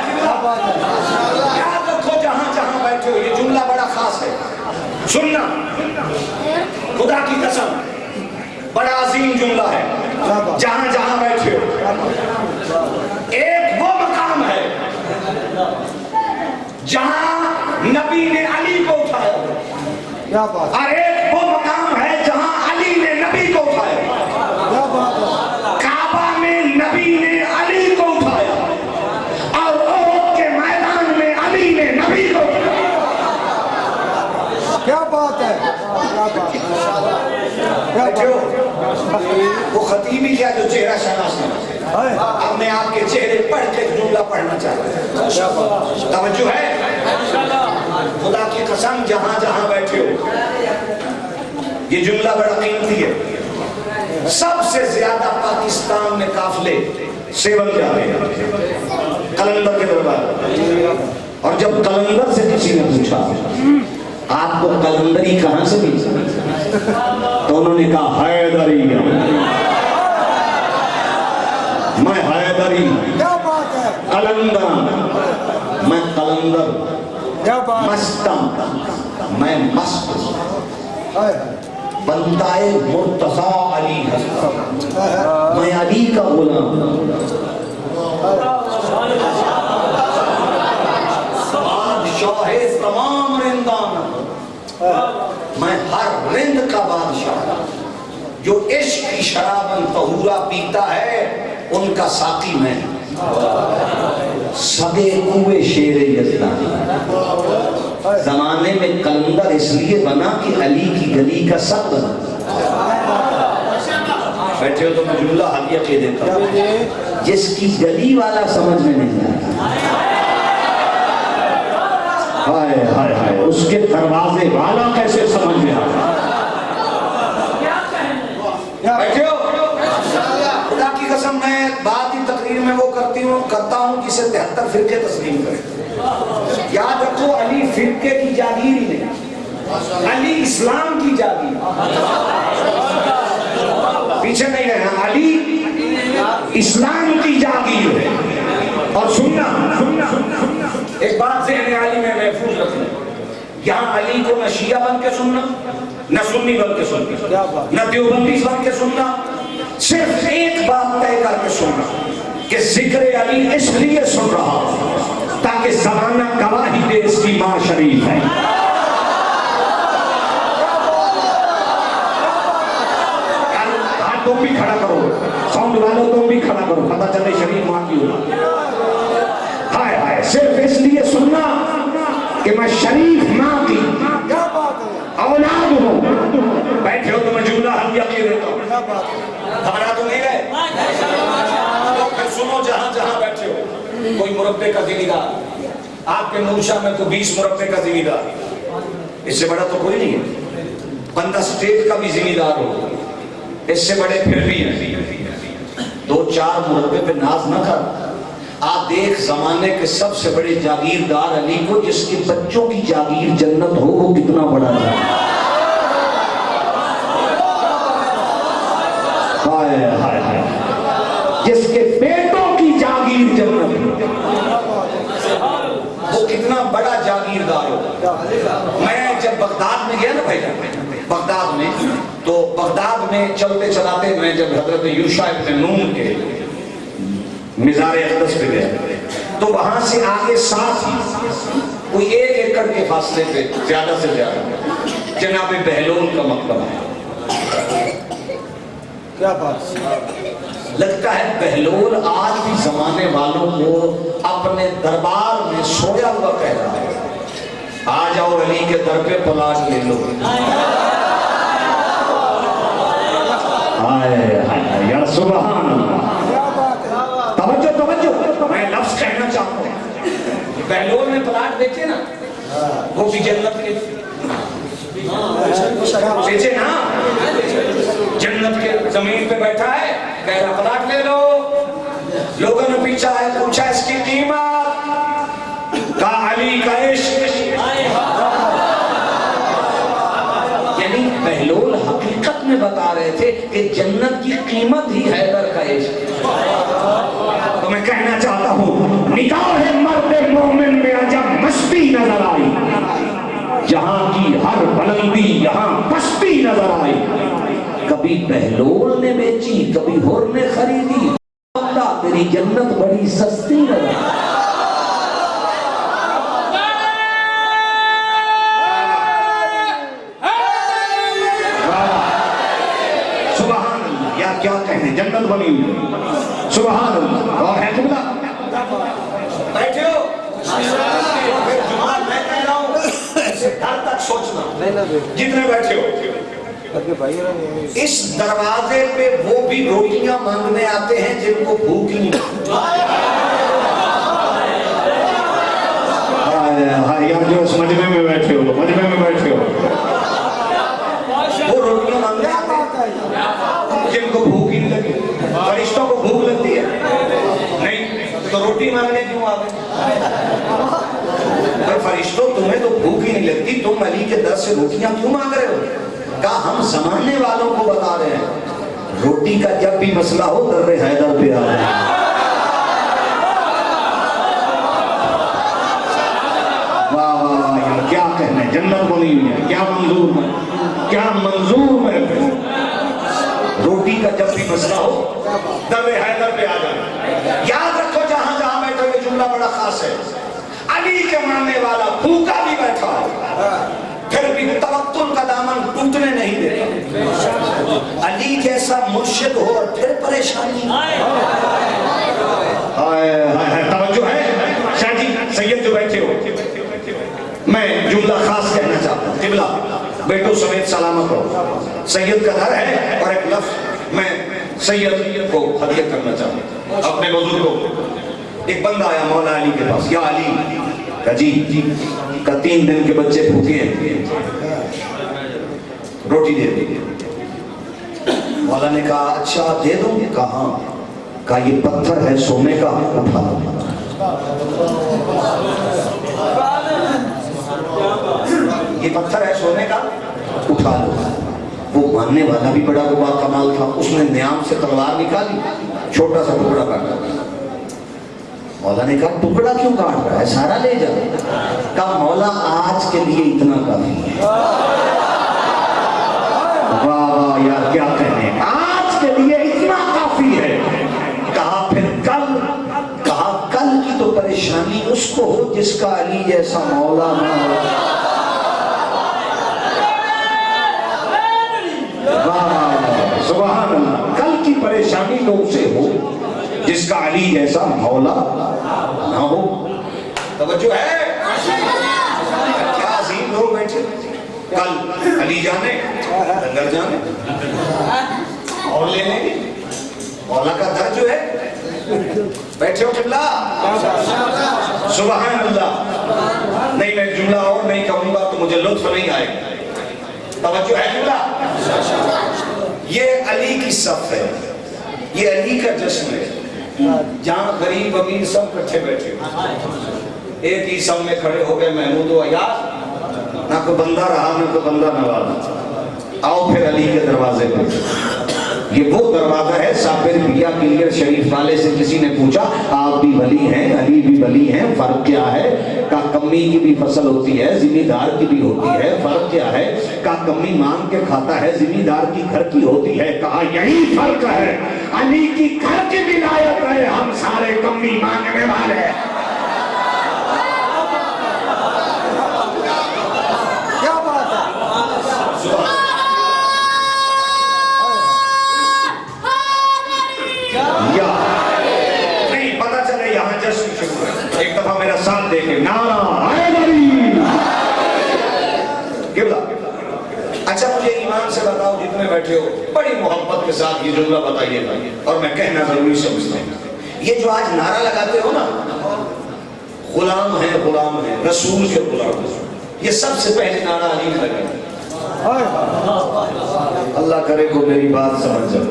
یاد رکھو جہاں جہاں بیٹھے ہو، یہ جملہ بڑا خاص ہے، سننا، خدا کی قسم بڑا عظیم جملہ ہے، جہاں جہاں بیٹھے ہو ایک وہ مقام ہے جہاں نبی نے علی کو اٹھایا، کیا بات، اور ایک وہ مقام ہے جہاں علی نے نبی کو اٹھایا، کیا بات ہے، کعبہ میں نبی نے علی کو اٹھایا اور احد کے میدان میں علی نے نبی کو اٹھایا۔ کیا بات ہے، کیا بات ہے، کیا بات بیٹھو، ہے، وہ خطیبی کیا جو چہرہ شناس ہے، اب میں آپ کے چہرے پڑھ کے ایک جملہ پڑھنا چاہتا ہوں، توجہ ہے، خدا کی قسم جہاں جہاں بیٹھے ہو یہ جملہ بڑا قیمتی ہے۔ سب سے زیادہ پاکستان میں قافلے سیون جا رہے ہیں قلندر کے دربار، اور جب قلندر سے کسی نے پوچھا آپ کو قلندری کہاں سے ملی تو انہوں نے کہا حیدری، میں حیدری، کیا بات ہے، قلندر میں قلندر، کیا بات، مستم میں مست، ہے، بندائے مرتضیٰ علی ہستم، میں علی کا غلام، بادشاہ تمام رندان، میں ہر رند کا بادشاہ، جو عشق کی شرابن طہورا پیتا ہے ان کا ساقی میں، سبے کوئے شیر یزدانی۔ زمانے میں قلندر اس لیے بنا کہ علی کی گلی کا سب بنا۔ بیٹھے ہو تو میں جملہ حالیہ کہہ دیتا ہوں، جس کی گلی والا سمجھ میں نہیں آتا، ہائے ہائے ہائے اس کے دروازے والا کیسے سمجھ میں آتا۔ بیٹھے ہو، خدا کی قسم میں بات ہی تقریر میں وہ کرتا ہوں جسے 73 فرقے تسلیم کرے۔ یاد رکھو تو علی فرقے کی جاگیر ہی نہیں، علی اسلام کی جاگیر، پیچھے نہیں رہنا، علی اسلام کی جاگیر ہے۔ اور سننا ایک بات ذہن علی میں محفوظ رکھنا، یہاں علی کو نہ شیعہ بن کے سننا، نہ سنی بن کے سننا، نہ دیوبندی بن کے سننا، صرف ایک بات طے کر کے سننا کہ ذکر علی اس لیے سن رہا تاکہ زمانہ گواہی دے اس کی ماں شریف ہے۔ تم بھی کھڑا کرو، ساؤنڈ والوں تم بھی کھڑا کرو، پتہ چلے شریف ماں کی ہو۔ ہائے ہائے، صرف اس لیے سننا کہ میں شریف ماں کی اولاد ہوں۔ بیٹھے ہو تو میں جملہ حل یقین دیتا ہوں، گھبرا تو نہیں گئے؟ تو پھر سنو جہاں جہاں بیٹھے ہو، کوئی مربع کا ذمہ دار، آپ کے نورشاہ میں تو 20 مربع کا ذمہ دار، اس سے بڑا تو کوئی نہیں ہے۔ بندہ اسٹیٹ کا بھی ذمہ دار ہو، اس سے بڑے پھر بھی ہیں۔ 2-4 مربع پہ ناز نہ کر، آپ دیکھ زمانے کے سب سے بڑے جاگیردار علی کو، جس کے بچوں کی جاگیر جنت ہو، وہ کتنا بڑا ہے۔ ہائے ہائے ہائے، جس کے بیٹوں کی جاگیر جنت ہو، وہ کتنا بڑا جاگیردار ہو۔ میں جب بغداد میں گیا نا بھائی جان، بغداد میں، تو بغداد میں چلتے چلاتے میں جب حضرت یوشع ابن نون کے مزار اقدس پہ گیا تو وہاں سے آگے ساتھ ہی کوئی 1 ایکڑ کے فاصلے پہ زیادہ سے زیادہ جناب بہلول کا مقبرہ ہے۔ کیا بات، لگتا ہے بہلول آج بھی زمانے والوں کو اپنے دربار میں سویا ہوا کہہ رہا ہے، آ جاؤ علی کے در پہ پلاٹ لے لو۔ یا سبحان اللہ، توجہ توجہ، میں لفظ کہنا چاہتا ہوں، بہلول میں پلاٹ دیکھے نا، وہ بھی جنت کے بیچے نا، جنت کے زمین پہ بیٹھا ہے، کہہ رہا پلاٹ لے لو۔ لوگوں نے پیچھا ہے، پوچھا اس کی قیمت، کہا علی کا عشق۔ یعنی بہلول حقیقت میں بتا رہے تھے کہ جنت کی قیمت ہی حیدر کا عشق۔ تو میں کہنا چاہتا ہوں، نگاہ مرد مومن میں عجب مستی نظر آئی، جہاں کی ہر بلندی یہاں پستی نظر آئی۔ کبھی بہلول نے بیچی، کبھی ہر نے خریدی، اللہ تیری جنت بڑی سستی نظر آئی۔ سبحان اللہ، یا کیا کہنے، جنت بنی ہوئی، سبحان اللہ۔ اور ہے قبلہ، بیٹھے ہو، پھر جمعہ میں کہہ رہا ہوں، اسے گھر تک سوچنا، جتنے بیٹھے ہو، اس دروازے پہ وہ بھی روٹیاں مانگنے آتے ہیں جن کو بھوک ہی نہیں۔ یار جو اس مجمع میں بیٹھے ہو، مجمع میں بیٹھے ہو، وہ روٹیاں مانگنے آتے ہیں جن کو بھوک ہی نہیں لگی۔ فرشتوں کو بھوک لگتی ہے نہیں تو روٹی مانگنے کیوں آتے؟ فرشتوں تمہیں تو بھوک ہی نہیں لگتی، تم علی کے در سے روٹیاں کیوں مانگ رہے ہو؟ کہا ہم زمانے والوں کو بتا رہے ہیں، روٹی کا جب بھی مسئلہ ہو در حیدر پہ آ رہے ہیں۔ واہ واہ، کیا کہنے، جنت بنی ہوئی ہے، کیا منظور ہے، کیا منظور ہے۔ روٹی کا جب بھی مسئلہ ہو در حیدر پہ آ جائے۔ یاد رکھو جہاں جہاں بیٹھے ہوئے، جملہ بڑا خاص ہے، علی کے ماننے والا بھوکا بھی بیٹھا ہے پھر بھی توکل کا دامن ٹوٹنے نہیں دیتا۔ علی جیسا مرشد ہو اور پھر پریشانی۔ توجہ ہے شاہ جی، سید جو بیٹھے ہو، میں جملہ خاص کہنا چاہتا ہوں، قبلہ بیٹو سمیت سلامت ہو، سید کا گھر ہے، اور ایک لفظ میں سید کو ہدیہ کرنا چاہتا ہوں اپنے بزرگوں کو۔ ایک بندہ آیا مولا علی کے پاس، یا علی، کہا جی، کہا 3 دن کے بچے بھوکے ہیں، روٹی دے دیں۔ مولا نے کہا اچھا دے دوں گے؟ کہا ہاں۔ کہا یہ پتھر ہے سونے کا، اٹھا لو۔ یہ پتھر ہے سونے کا، اٹھا لو۔ وہ ماننے والا بھی بڑا با کمال تھا، اس نے نیام سے تلوار نکالی، چھوٹا سا ٹکڑا کاٹا۔ مولا نے کہا ٹکڑا کیوں کاٹ رہا ہے، سارا لے جا۔ کہا مولا آج کے لیے اتنا کافی ہے۔ واہ واہ یار کیا کہنے، آج کے لیے اتنا کافی ہے۔ کہا پھر کل، کہا کل کی تو پریشانی اس کو ہو جس کا علی جیسا مولا نہ ہو۔ سبحان اللہ، کل کی پریشانی تو اسے ہو جس کا علی جیسا مولا نہ ہو۔ توجہ ہے، کیا عظیم لوگ بیٹھے، کل علی جانے لنگر جانے اور لے لیں گے، مولا کا در جو ہے۔ بیٹھے ہو قبلہ، سبحان اللہ۔ نہیں میں جملہ اور نہیں کہوں گا تو مجھے لطف نہیں آئے گا۔ توجہ ہے قبلہ، یہ علی کی صف ہے، یہ علی کا جشن ہے، جہاں غریب امیر سب کٹھے بیٹھے ہو، ایک ہی سب میں کھڑے ہو گئے محمود و عیاض، نہ کوئی بندہ رہا نہ کوئی بندہ نواز۔ آؤ پھر علی کے دروازے پر۔ یہ وہ دروازہ ہے، صابر بیا کلیئر شریف والے سے کسی نے پوچھا آپ بھی ولی ہیں علی بھی ولی ہیں، فرق کیا ہے؟ کہا کمی کی بھی فصل ہوتی ہے، ذمہ دار کی بھی ہوتی ہے، فرق کیا ہے؟ کہا کمی مانگ کے کھاتا ہے، ذمہ دار کی گھر کی ہوتی ہے۔ کہا یہی فرق ہے، علی کی گھر کی ولایت ہے، ہم سارے کمی مانگنے والے ہیں۔ کیا بات ہے، نہیں پتہ چلے یہاں جشن شروع ہے۔ ایک دفعہ میرا ساتھ دے کے نعرہ حیدری۔ قبلہ اچھا مجھے ایمان سے بتاؤ جتنے بیٹھے ہو، بڑی محبت کے ساتھ یہ جملہ بتائیے گا اور میں کہنا ضروری سمجھتا ہوں، یہ جو آج نعرہ لگاتے ہو نا، غلام ہیں غلام ہیں رسول کے غلام، یہ سب سے پہلے نعرہ علی نے لگایا۔ اللہ کرے کو میری بات سمجھ جائے،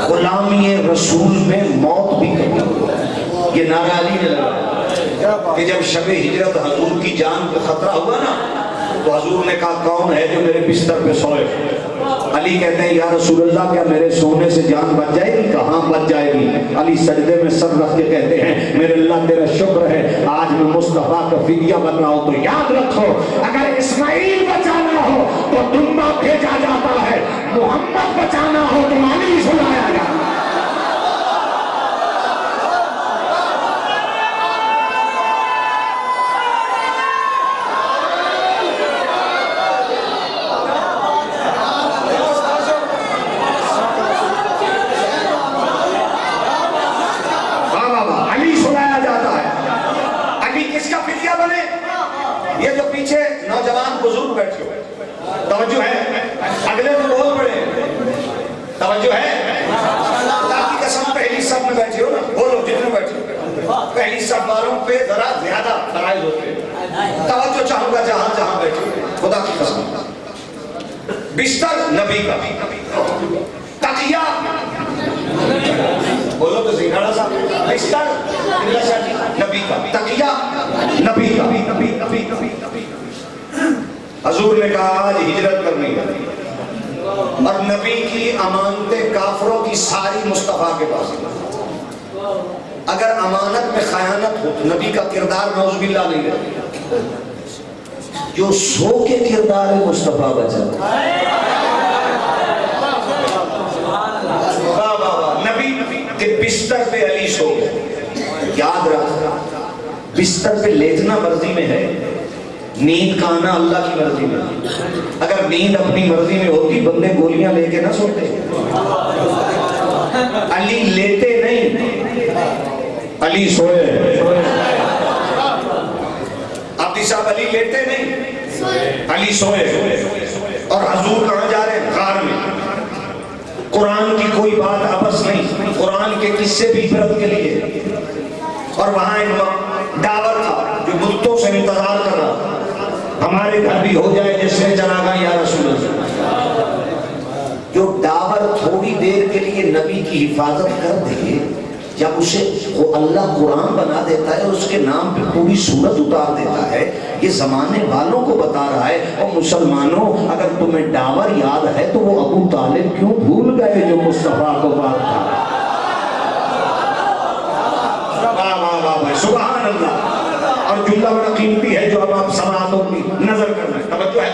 غلامی رسول میں موت بھی کبھی، یہ نعرہ علی نے لگایا کہ جب شب ہجرت حضور کی جان کو خطرہ ہوا نا تو حضور نے کہا کون ہے جو میرے بستر پہ سوئے؟ علی کہتے ہیں یا رسول اللہ کیا میرے سونے سے جان بچ جائے گی؟ کہاں بچ جائے گی؟ علی سجدے میں سر رکھ کے کہتے ہیں میرے اللہ تیرا شکر ہے آج میں مصطفیٰ کا فدیہ بن رہا ہوں، تو یاد رکھو اگر اسماعیل بچانا ہو تو دمبا بھیجا جاتا ہے، محمد بچانا ہو تو علی سلایا جاتا ہے۔ یہ جو پیچھے نوجوان بزرگ بیٹھے ہوئے، توجہ ہے، اگلے تو بہت بڑے ہیں، توجہ ہے، اللہ کی قسم پہلی صف میں بیٹھے ہو نا، بولو جتنے بیٹھے ہو، پہلی صف والوں پہ ذرا زیادہ فرائض ہوتے ہیں، توجہ چاہوں گا جہاں جہاں بیٹھے ہوئے، خدا کی قسم۔ بستر نبی کا، تکیہ، بولو تو زینارہ صاحب، بستر نبی کا، تکیہ نبی کا۔ حضور نے کہا آج ہجرت کرنی ہے اور نبی کی امانتیں کافروں کی ساری مصطفیٰ کے پاس ہیں۔ اگر امانت میں خیانت ہو تو نبی کا کردار نعوذ باللہ نہیں رہے، جو سو کے کردار مصطفیٰ بچا۔ نبی کے بستر پہ علی سو گئے، یاد رکھ بستر پہ لیٹنا مرضی میں ہے، نیند کا آنا اللہ کی مرضی میں۔ اگر نیند اپنی مرضی میں ہوتی بندے گولیاں لے کے نہ سوتے۔ علی لیتے نہیں، علی سوئے۔ عبدی صاحب علی لیتے نہیں، علی سوئے۔ اور حضور کہاں جا رہے ہیں؟ غار میں۔ قرآن کی کوئی بات آپس نہیں، قرآن کے قصے بھی عبرت کے لیے۔ اور وہاں ایک ڈاور تھا جو مدتوں سے انتظار کر رہا تھا، ہمارے گھر بھی ہو جائے جس میں جنابہ یا رسول اللہ۔ جو ڈاور تھوڑی دیر کے لیے نبی کی حفاظت کر دے جب اسے وہ اللہ قرآن بنا دیتا ہے اور اس کے نام پہ پوری سورت اتار دیتا ہے، یہ زمانے والوں کو بتا رہا ہے، اور مسلمانوں اگر تمہیں ڈاور یاد ہے تو وہ ابو طالب کیوں بھول گئے جو مصطفیٰ کو پاک تھا؟ واہ واہ واہ واہ، سبحان اللہ۔ اور جملہ بڑا قیمتی ہے جو اب آپ سماعتوں کی نظر کر رہے ہیں، توجہ ہے؟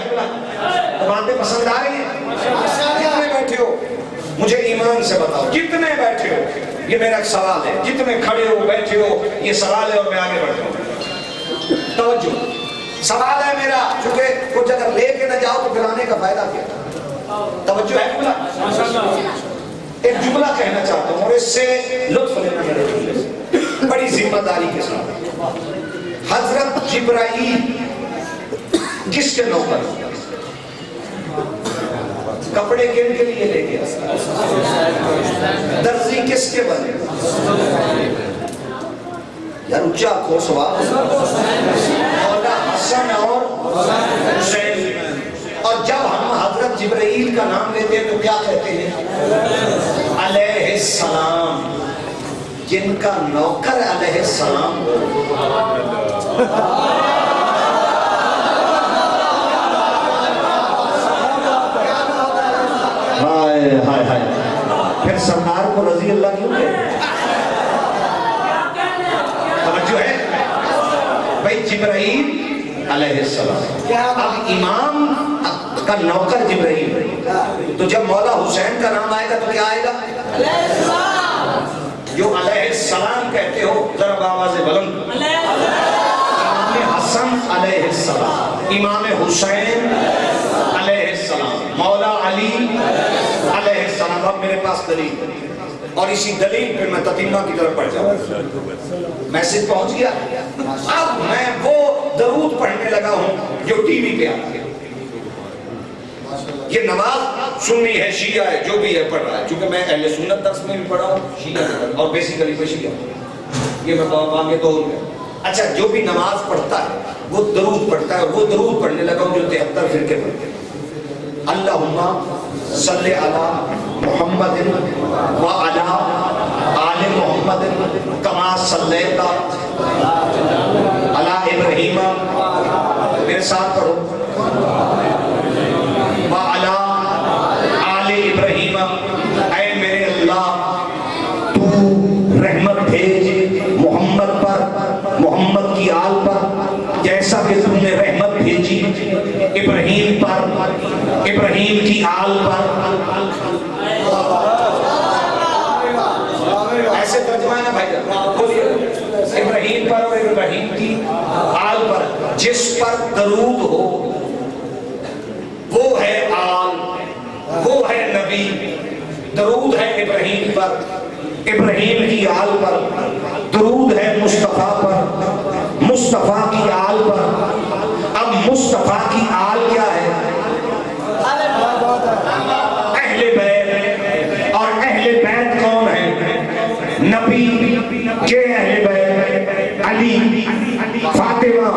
تو باتیں پسند آ رہی ہیں؟ کتنے بیٹھے ہو مجھے ایمان سے بتاؤ، کتنے بیٹھے ہو؟ یہ میرا ایک سوال ہے، جتنے کھڑے ہو بیٹھے ہو یہ سوال ہے اور میں آگے بڑھتا ہوں۔ توجہ، سوال ہے میرا، چونکہ کچھ اگر لے کے نہ جاؤ تو پھر آنے کا فائدہ کیا؟ توجہ ہے جملہ؟ ایک جملہ کہنا چاہتا ہوں اور اس سے لطف لینا میرے جملے سے بڑی ذمہ داری کے ساتھ۔ حضرت جبرائیل کس کے نوکر؟ کپڑے کن کے لیے لے گیا؟ درزی کس کے بنے؟ یار اونچا کھو سوال۔ مولا حسن اور حسین۔ اور جب ہم حضرت جبرائیل کا نام لیتے ہیں تو کیا کہتے ہیں؟ علیہ السلام، جن کا نوکر علیہ السلام ہو۔ ہائے ہائے ہائے، پھر سرکار کو رضی اللہ کیوں کہتے ہیں؟ توجہ ہے بھائی، جبرائیل علیہ السلام، اب امام کا نوکر جبرائیل، تو جب مولا حسین کا نام آئے گا تو کیا آئے گا؟ جو علیہ السلام کہتے ہو ذرا آواز بلند۔ امام حسن علیہ السلام، امام حسین علیہ السلام، مولا علی علیہ السلام۔ اب میرے پاس دلیل، اور اسی دلیل پہ میں تتیمہ کی طرف پڑھ جاؤں۔ میسج پہنچ گیا؟ اب میں وہ درود پڑھنے لگا ہوں جو ٹی وی پہ آتا ہے۔ یہ نماز سنی ہے، شیعہ ہے، جو بھی ہے پڑھ رہا ہے، چونکہ میں اہل سنت درس میں بھی پڑھا ہوں، شیعہ اور بیسیکلی میں شیعہ ہوں، یہ میں آگے تو ہوں گا۔ اچھا، جو بھی نماز پڑھتا ہے وہ درود پڑھتا ہے، اور وہ درود پڑھنے لگا ہوں جو 73 فرقے پڑھتے ہیں۔ اللہم صلی علی محمد وعلی آل محمد کما صلیت علی ابراہیم، میرے ساتھ پڑھو، وعلی آل ابراہیم، اے میرے اللہ تو رحمت بھیج محمد پر، محمد کی آل پر، جیسا کہ تم نے رحمت بھیجی ابراہیم پر، ابراہیم کی آل پر۔ ایسے ترجمہ ہے نا بھائی جان، بولیے، ابراہیم پر اور ابراہیم کی آل پر، جس پر درود ہو وہ ہے آل، وہ ہے نبی۔ درود ہے ابراہیم پر، ابراہیم کی آل پر، درود ہے مصطفیٰ پر، مصطفیٰ کی آل پر۔ اب مصطفیٰ کی آل کیا ہے؟ اہل بیت، اور اہل بیت کون ہے؟ نبی کے اہل بیت، علی، فاطمہ،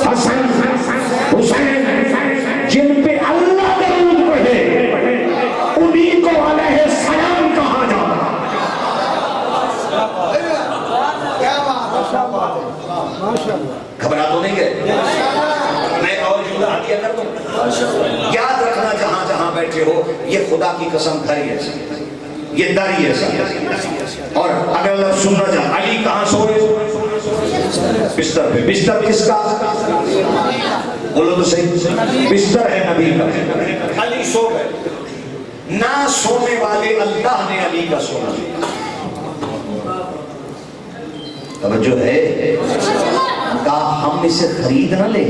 حسن، حسین، جن پہ اللہ درود پڑھے انہیں کو علیہ السلام کہا جاتا۔ گھبرا تو نہیں گئے؟ میں اور جملہ عطیہ کر دوں؟ یاد رکھنا جہاں جہاں بیٹھے ہو، یہ خدا کی قسم دھری ہے، یہ دری ہے۔ اور اگر لفظ سننا چاہ، علی کہاں سوئے؟ بستر پہ۔ بستر کس کا؟ بولو تو صحیح، بستر ہے نبی کا۔ علی سو گئے، نہ سونے والے اللہ نے علی کا سونا لیا۔ توجہ ہے؟ کہا ہم اسے خرید نہ لیں،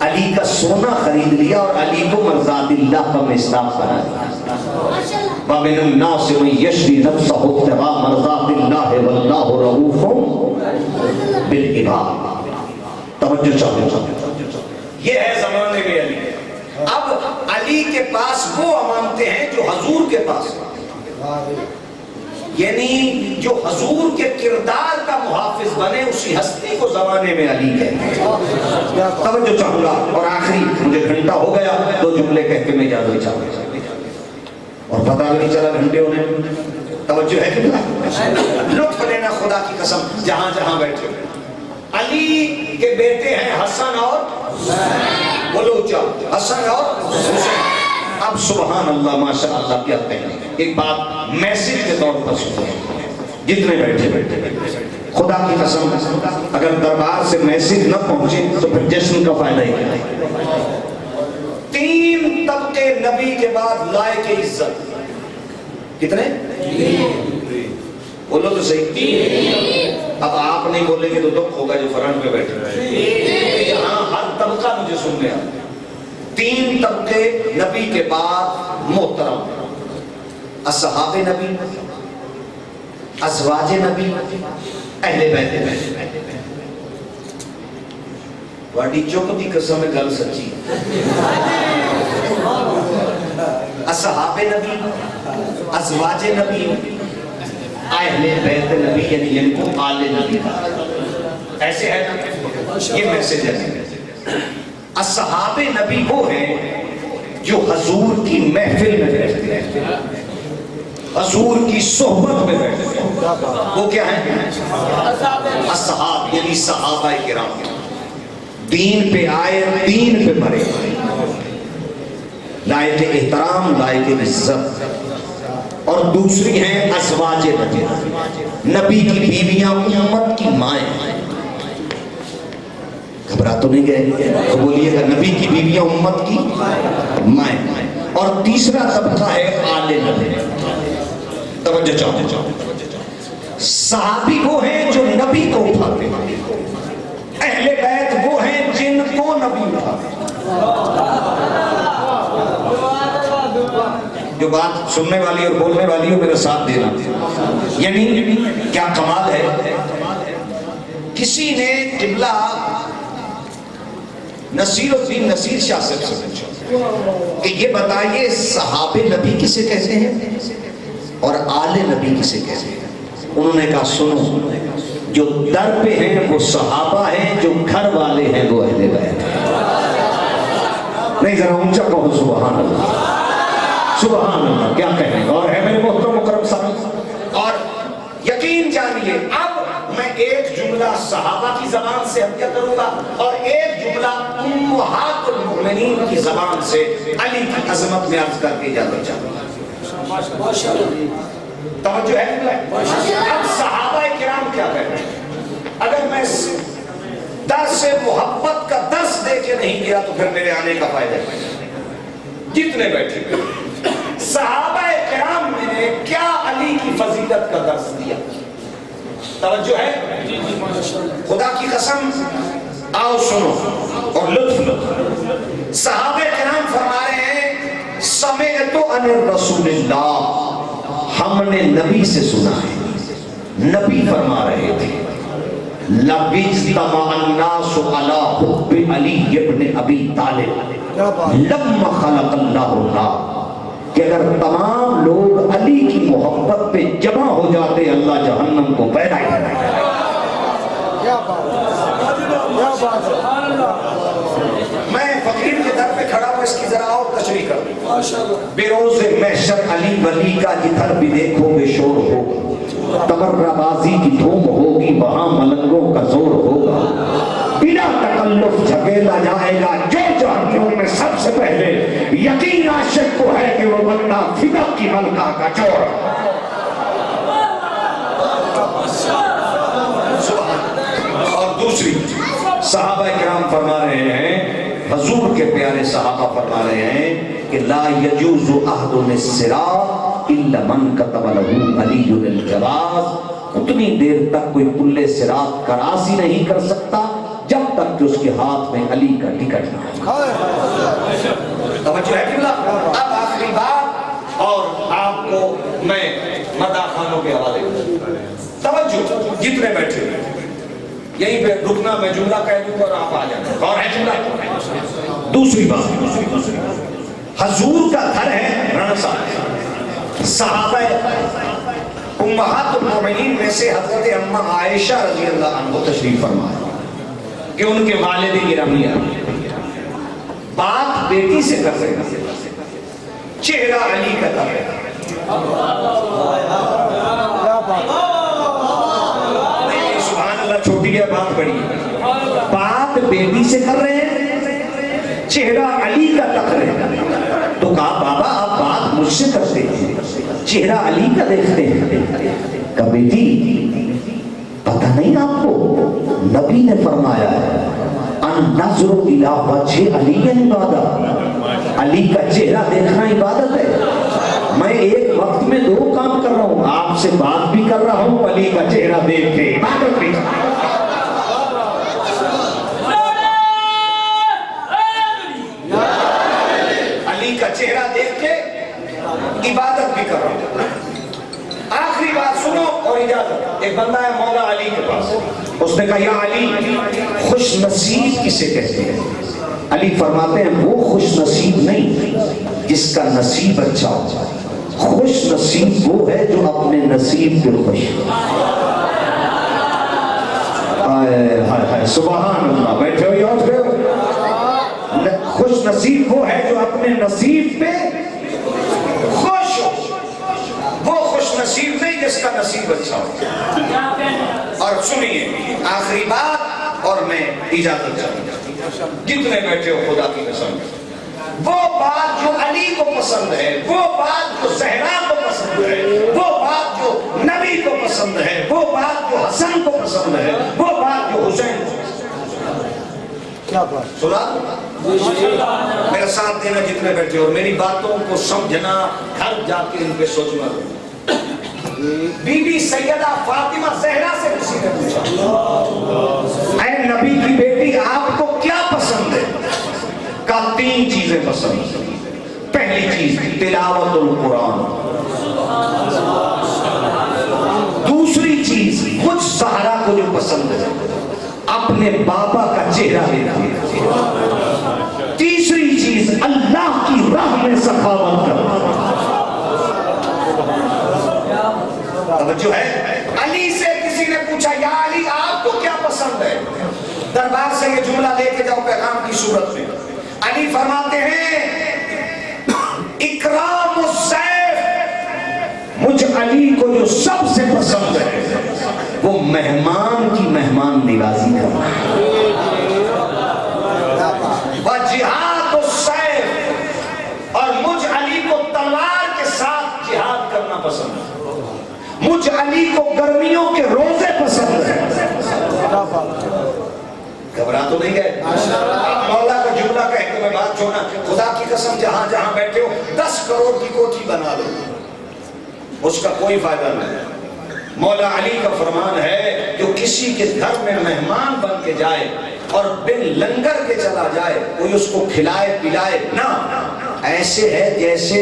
علی کا سونا خرید لیا اور علی کو مرضات اللہ کا مصداق بنا دیا۔ وَمِنَ النَّاسِ مَن يَشْرِي نَفْسَهُ ابْتِغَاءَ مَرْضَاتِ اللَّهِ وَاللَّهُ رَءُوفٌ بِالْعِبَادِ۔ توجہ چاہو، یہ ہے زمانے میں علی۔ اب علی کے پاس وہ امانتیں ہیں جو حضور کے پاس ہیں، یعنی جو حضور کے کردار کا محافظ بنے اسی ہستی کو زمانے میں علی کہتے ہیں۔ توجہ چاہوں گا، اور آخری، مجھے گھنٹہ ہو گیا، دو جملے کہہ کے میں اجازت چاہوں گا، اور پتہ بھی نہیں چلا گھنٹے ہونے۔ توجہ ہے کہ لطف لینا خدا کی قسم جہاں جہاں بیٹھے علی کے بیٹے ہیں حسن اور بولو اونچا حسن اور حسین. اب سبحان اللہ ماشاء اللہ کیا کہنا. ایک بات میسج کے طور پر سنیں جتنے بیٹھے خدا کی قسم اگر دربار سے میسج نہ پہنچے تو پھر جشن کا فائدہ ہی کیا. 3 طبقے نبی کے بعد لائق عزت کتنے؟ بولو تو صحیح. اب آپ نہیں بولیں گے تو دکھ ہوگا جو فرنٹ میں بیٹھے. یہاں ہر طبقہ مجھے سن لیا. 3 طبقے نبی کے بعد محترم اصحاب نبی ازواج نبی اہل بیت نبی. واڈی چوک دی قسم گل سچی. اصحاب نبی ازواج نبی اہل بیت نبی یعنی جن کو آل نبی ایسے ہے نا. یہ میسج ہے. اصحاب نبی وہ ہیں جو حضور کی محفل میں بیٹھتے ہیں, حضور کی صحبت میں بیٹھتے ہیں. وہ کیا ہیں؟ اصحاب یعنی صحابہ کرام. دین پہ آئے دین پہ مرے, لائق احترام لائق عزت. اور دوسری ہیں ازواج نبی, نبی کی بیویاں امت کی مائیں. گھبرا تو نہیں گئے تو بولیے گا نبی کی بیویاں امت کی مائیں. اور تیسرا طبقہ ہے آل نبی. توجہ چاہو. صحابی وہ ہیں جو نبی کو اٹھاتے ہیں, اہل بیت وہ ہیں جن کو نبی اٹھاتے ہیں. جو بات سننے والی اور بولنے والی ہو میرا ساتھ دینا. یعنی کیا کمال ہے. کسی نے قبلہ نصیر الدین نصیر شاہ سے پوچھا کہ یہ بتائیے صحاب نبی کسے کہتے ہیں اور آل نبی کسے کہتے ہیں. انہوں نے کہا سنو, جو در پہ ہیں وہ صحابہ ہیں, جو گھر والے ہیں وہ اہل بیت ہیں. نہیں ذرا اونچا کہو سبحان اللہ. سبحان اللہ کیا کہنے کا. اور ہے میرے محترم مکرم صاحب. اور یقین جانیے اب میں ایک جملہ صحابہ کی زبان سے حدیہ کروں گا اور ایک جملہ امہات المؤمنین کی زبان سے علی کی عظمت میں عرض کر کے اجازت چاہوں گا. توجہ ہے. اب صحابہ کرام کیا کہتے ہیں. اگر میں درس محبت کا درس دے کے نہیں گیا تو پھر میرے آنے کا فائدہ ہے. جتنے بیٹھے صحابہ کرام نے کیا علی کی فضیلت کا درس دیا. توجہ ہے. خدا کی قسم آؤ سنو اور لطف لو. صحابہ کرام فرما رہے ہیں سمعت عن رسول اللہ, ہم نے نبی سے سنا ہے. نبی فرما رہے تھے لَبِجْتَمَعَ النَّاسُ عَلَىٰ حُبِّ عَلِيِّ بْنِ أَبِي طَالِبٍ لَمَّا خَلَقَ اللَّهُ النَّارَ, کہ اگر تمام لوگ علی کی محبت پہ جمع ہو جاتے اللہ جہنم کو پیدا ہی کرے. میں فقیر کے در پہ کھڑا ہوں, اس کی ذرا اور تشریح کروں. بے روز محشر علی ولی کا جدھر بھی دیکھو بے شور ہوگا, تبرہ بازی کی دھوم ہوگی, وہاں ملنگوں کا زور ہوگا. بلا تکلف جھگیلا جائے گا جو جہنم میں سب سے پہلے یقین عاشق کو ہے کہ وہ بندہ فدا کی ملکہ کا چور. اور دوسری صحابہ کرام فرما رہے ہیں, حضور کے پیارے صحابہ فرما رہے ہیں کہ لا یجوز احد الصراط الا من كتب له علی الجواز. اتنی دیر تک کوئی پل صراط کراس ہی نہیں کر سکتا جب تک کہ اس کے ہاتھ میں علی کا ٹکٹ نہ ہو. توجہ ہے کہ اب آخری بات اور آپ کو میں مداح خانوں کے حوالے کروں. توجہ جتنے بیٹھے یہیں پہ رکنا, میں جملہ کہہ دوں اور آپ آ جانا. اور ہے جملہ. دوسری بات, حضور کا گھر ہے رنسا. صحابہ امہات المؤمنین میں سے حضرت اماں عائشہ رضی اللہ عنہ تشریف فرما کہ ان کے والد گرامی بات بیٹی سے کر رہے ہیں, چہرہ علی کا تھا. بڑی ہے. بات بیٹی سے کر رہے ہیں, چہرہ علی کا تک رہے ہیں. تو کہا بابا آپ بات مجھ سے کرتے ہیں, چہرہ علی کا دیکھتے ہیں. کہا بیٹی پتہ نہیں آپ کو نبی نے فرمایا ہے النظر الی وجہ علی عبادت, علی کا چہرہ دیکھنا عبادت ہے. میں ایک وقت میں دو کام کر رہا ہوں, آپ سے بات بھی کر رہا ہوں, علی کا چہرہ دیکھ کے عبادت بھی کر رہا ہوں. علی کا چہرہ دیکھ کے عبادت بھی کر رہا ہوں. آخری بات سنو اور اجازت. ایک بندہ ہے مولا علی کے پاس, اس نے کہا یا علی خوش نصیب کسے کہتے ہیں؟ علی فرماتے ہیں وہ خوش نصیب نہیں جس کا نصیب اچھا ہو, خوش نصیب وہ ہے جو اپنے نصیب پہ خوش ہے. سبحان اللہ. بیٹھے ہو یاد کرو, خوش نصیب وہ ہے جو اپنے نصیب پہ خوش ہو, وہ خوش نصیب نہیں جس کا نصیب اچھا ہو. اور سنیے آخری بات اور میں اجازت چاہوں. جتنے بیٹھے ہو خدا کی قسم, وہ بات جو علی کو پسند ہے, وہ بات جو زہرا کو پسند ہے, وہ بات جو نبی کو پسند ہے, وہ بات جو حسن کو پسند ہے, وہ بات جو حسین کو پسند ہے. کیا بات سنا میرا ساتھ دینا جتنے بیٹھے ہو, میری باتوں کو سمجھنا, گھر جا کے ان پہ سوچنا. بی بی سیدہ فاطمہ زہرا سے کسی نے پوچھا اے نبی کی بیٹی آپ کو کیا پسند ہے؟ کہا تین چیزیں پسند ہیں. پہلی چیز تلاوت القرآن, دوسری چیز مجھ زہرا کو جو پسند ہے اپنے بابا کا چہرہ دیکھنا, تیسری چیز اللہ کی راہ میں سخاوت کرنا. جو ہے علی سے کسی نے پوچھا یا علی آپ کو کیا پسند ہے؟ دربار سے یہ جملہ لے کے جاؤ پیغام کی صورت میں. علی فرماتے ہیں اکرام الضیف, مجھ علی کو جو سب سے پسند ہے وہ مہمان کی مہمان نوازی کرنا ہے. وجہاد السیف, اور مجھ علی کو تلوار کے ساتھ جہاد کرنا پسند ہے. مجھ علی کو گرمیوں کے روزے پسند ہیں. گھبرا تو نہیں گئے؟ مولا کا جملہ کہہ کے میں بات چھوڑنا, خدا کی قسم جہاں جہاں بیٹھے ہو 10 کروڑ کی کوٹھی بنا لو, اس کا کوئی فائدہ نہیں. مولا علی کا فرمان ہے جو کسی کے گھر میں مہمان بن کے جائے اور بن لنگر کے چلا جائے, کوئی اس کو کھلائے پلائے نہ, ایسے ہے جیسے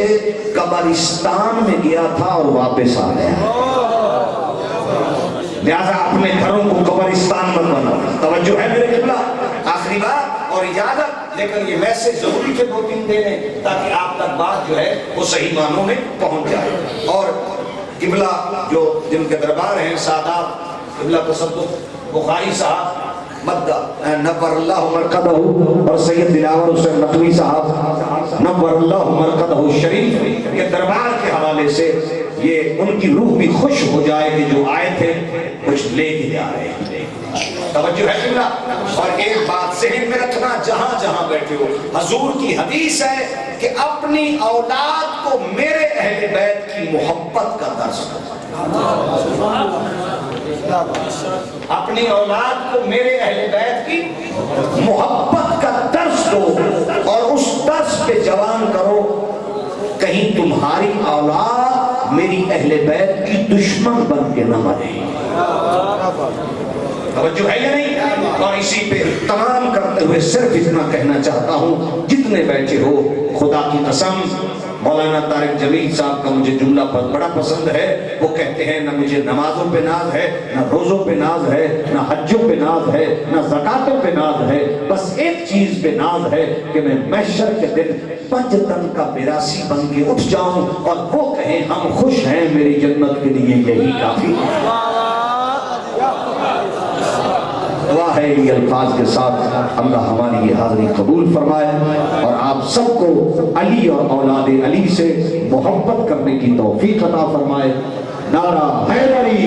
قبرستان میں گیا تھا اور واپس آ گیا. لہذا اپنے گھروں کو قبرستان مت بنا. توجہ ہے میرے قبلہ. آخری بات اور اجازت, لیکن یہ میسج ضروری تھے 2-3 دینے تاکہ آپ تک بات جو ہے وہ صحیح معنوں میں پہنچ جائے. اور قبلہ جو جن کے دربار ہیں سادات قبلہ تصدق بخاری صاحب مدہ نور اللہ مرقدہ, اور سید دلاور حسین نقوی صاحب نور اللہ مرقدہ شریف کے دربار کے حوالے سے یہ ان کی روح بھی خوش ہو جائے کہ جو آئے تھے کچھ لے کے جا رہے ہیں. توجہ ہے قبلہ. اور ایک بات ذہن میں رکھنا جہاں جہاں بیٹھے ہو, حضور کی حدیث ہے کہ اپنی اولاد کو میرے اہل بیت کی محبت کا درس دو. اپنی اولاد کو میرے اہل بیت کی محبت کا درس دو اور اس درس پہ جوان کرو, کہیں تمہاری اولاد میری اہل بیت کی دشمن بن کے نہ مرے. توجہ ہے یا نہیں؟ اور اسی پہ تمام کرتے ہوئے صرف اتنا کہنا چاہتا ہوں, جتنے بیٹھے ہو خدا کی قسم, مولانا طارق جمیل صاحب کا مجھے جملہ بڑا پسند ہے. وہ کہتے ہیں نہ مجھے نمازوں پہ ناز ہے, نہ روزوں پہ ناز ہے, نہ حجوں پہ ناز ہے, نہ زکاتوں پہ ناز ہے, بس ایک چیز پہ ناز ہے کہ میں محشر کے دن 5 تن کا میراثی بن کے اٹھ جاؤں اور وہ کہیں ہم خوش ہیں, میری جنت کے لیے یہی کافی ہے. دعا ہے یہ الفاظ کے ساتھ اللہ ہماری یہ حاضری قبول فرمائے اور آپ سب کو علی اور اولاد علی سے محبت کرنے کی توفیق عطا فرمائے. نعرہ حیدری.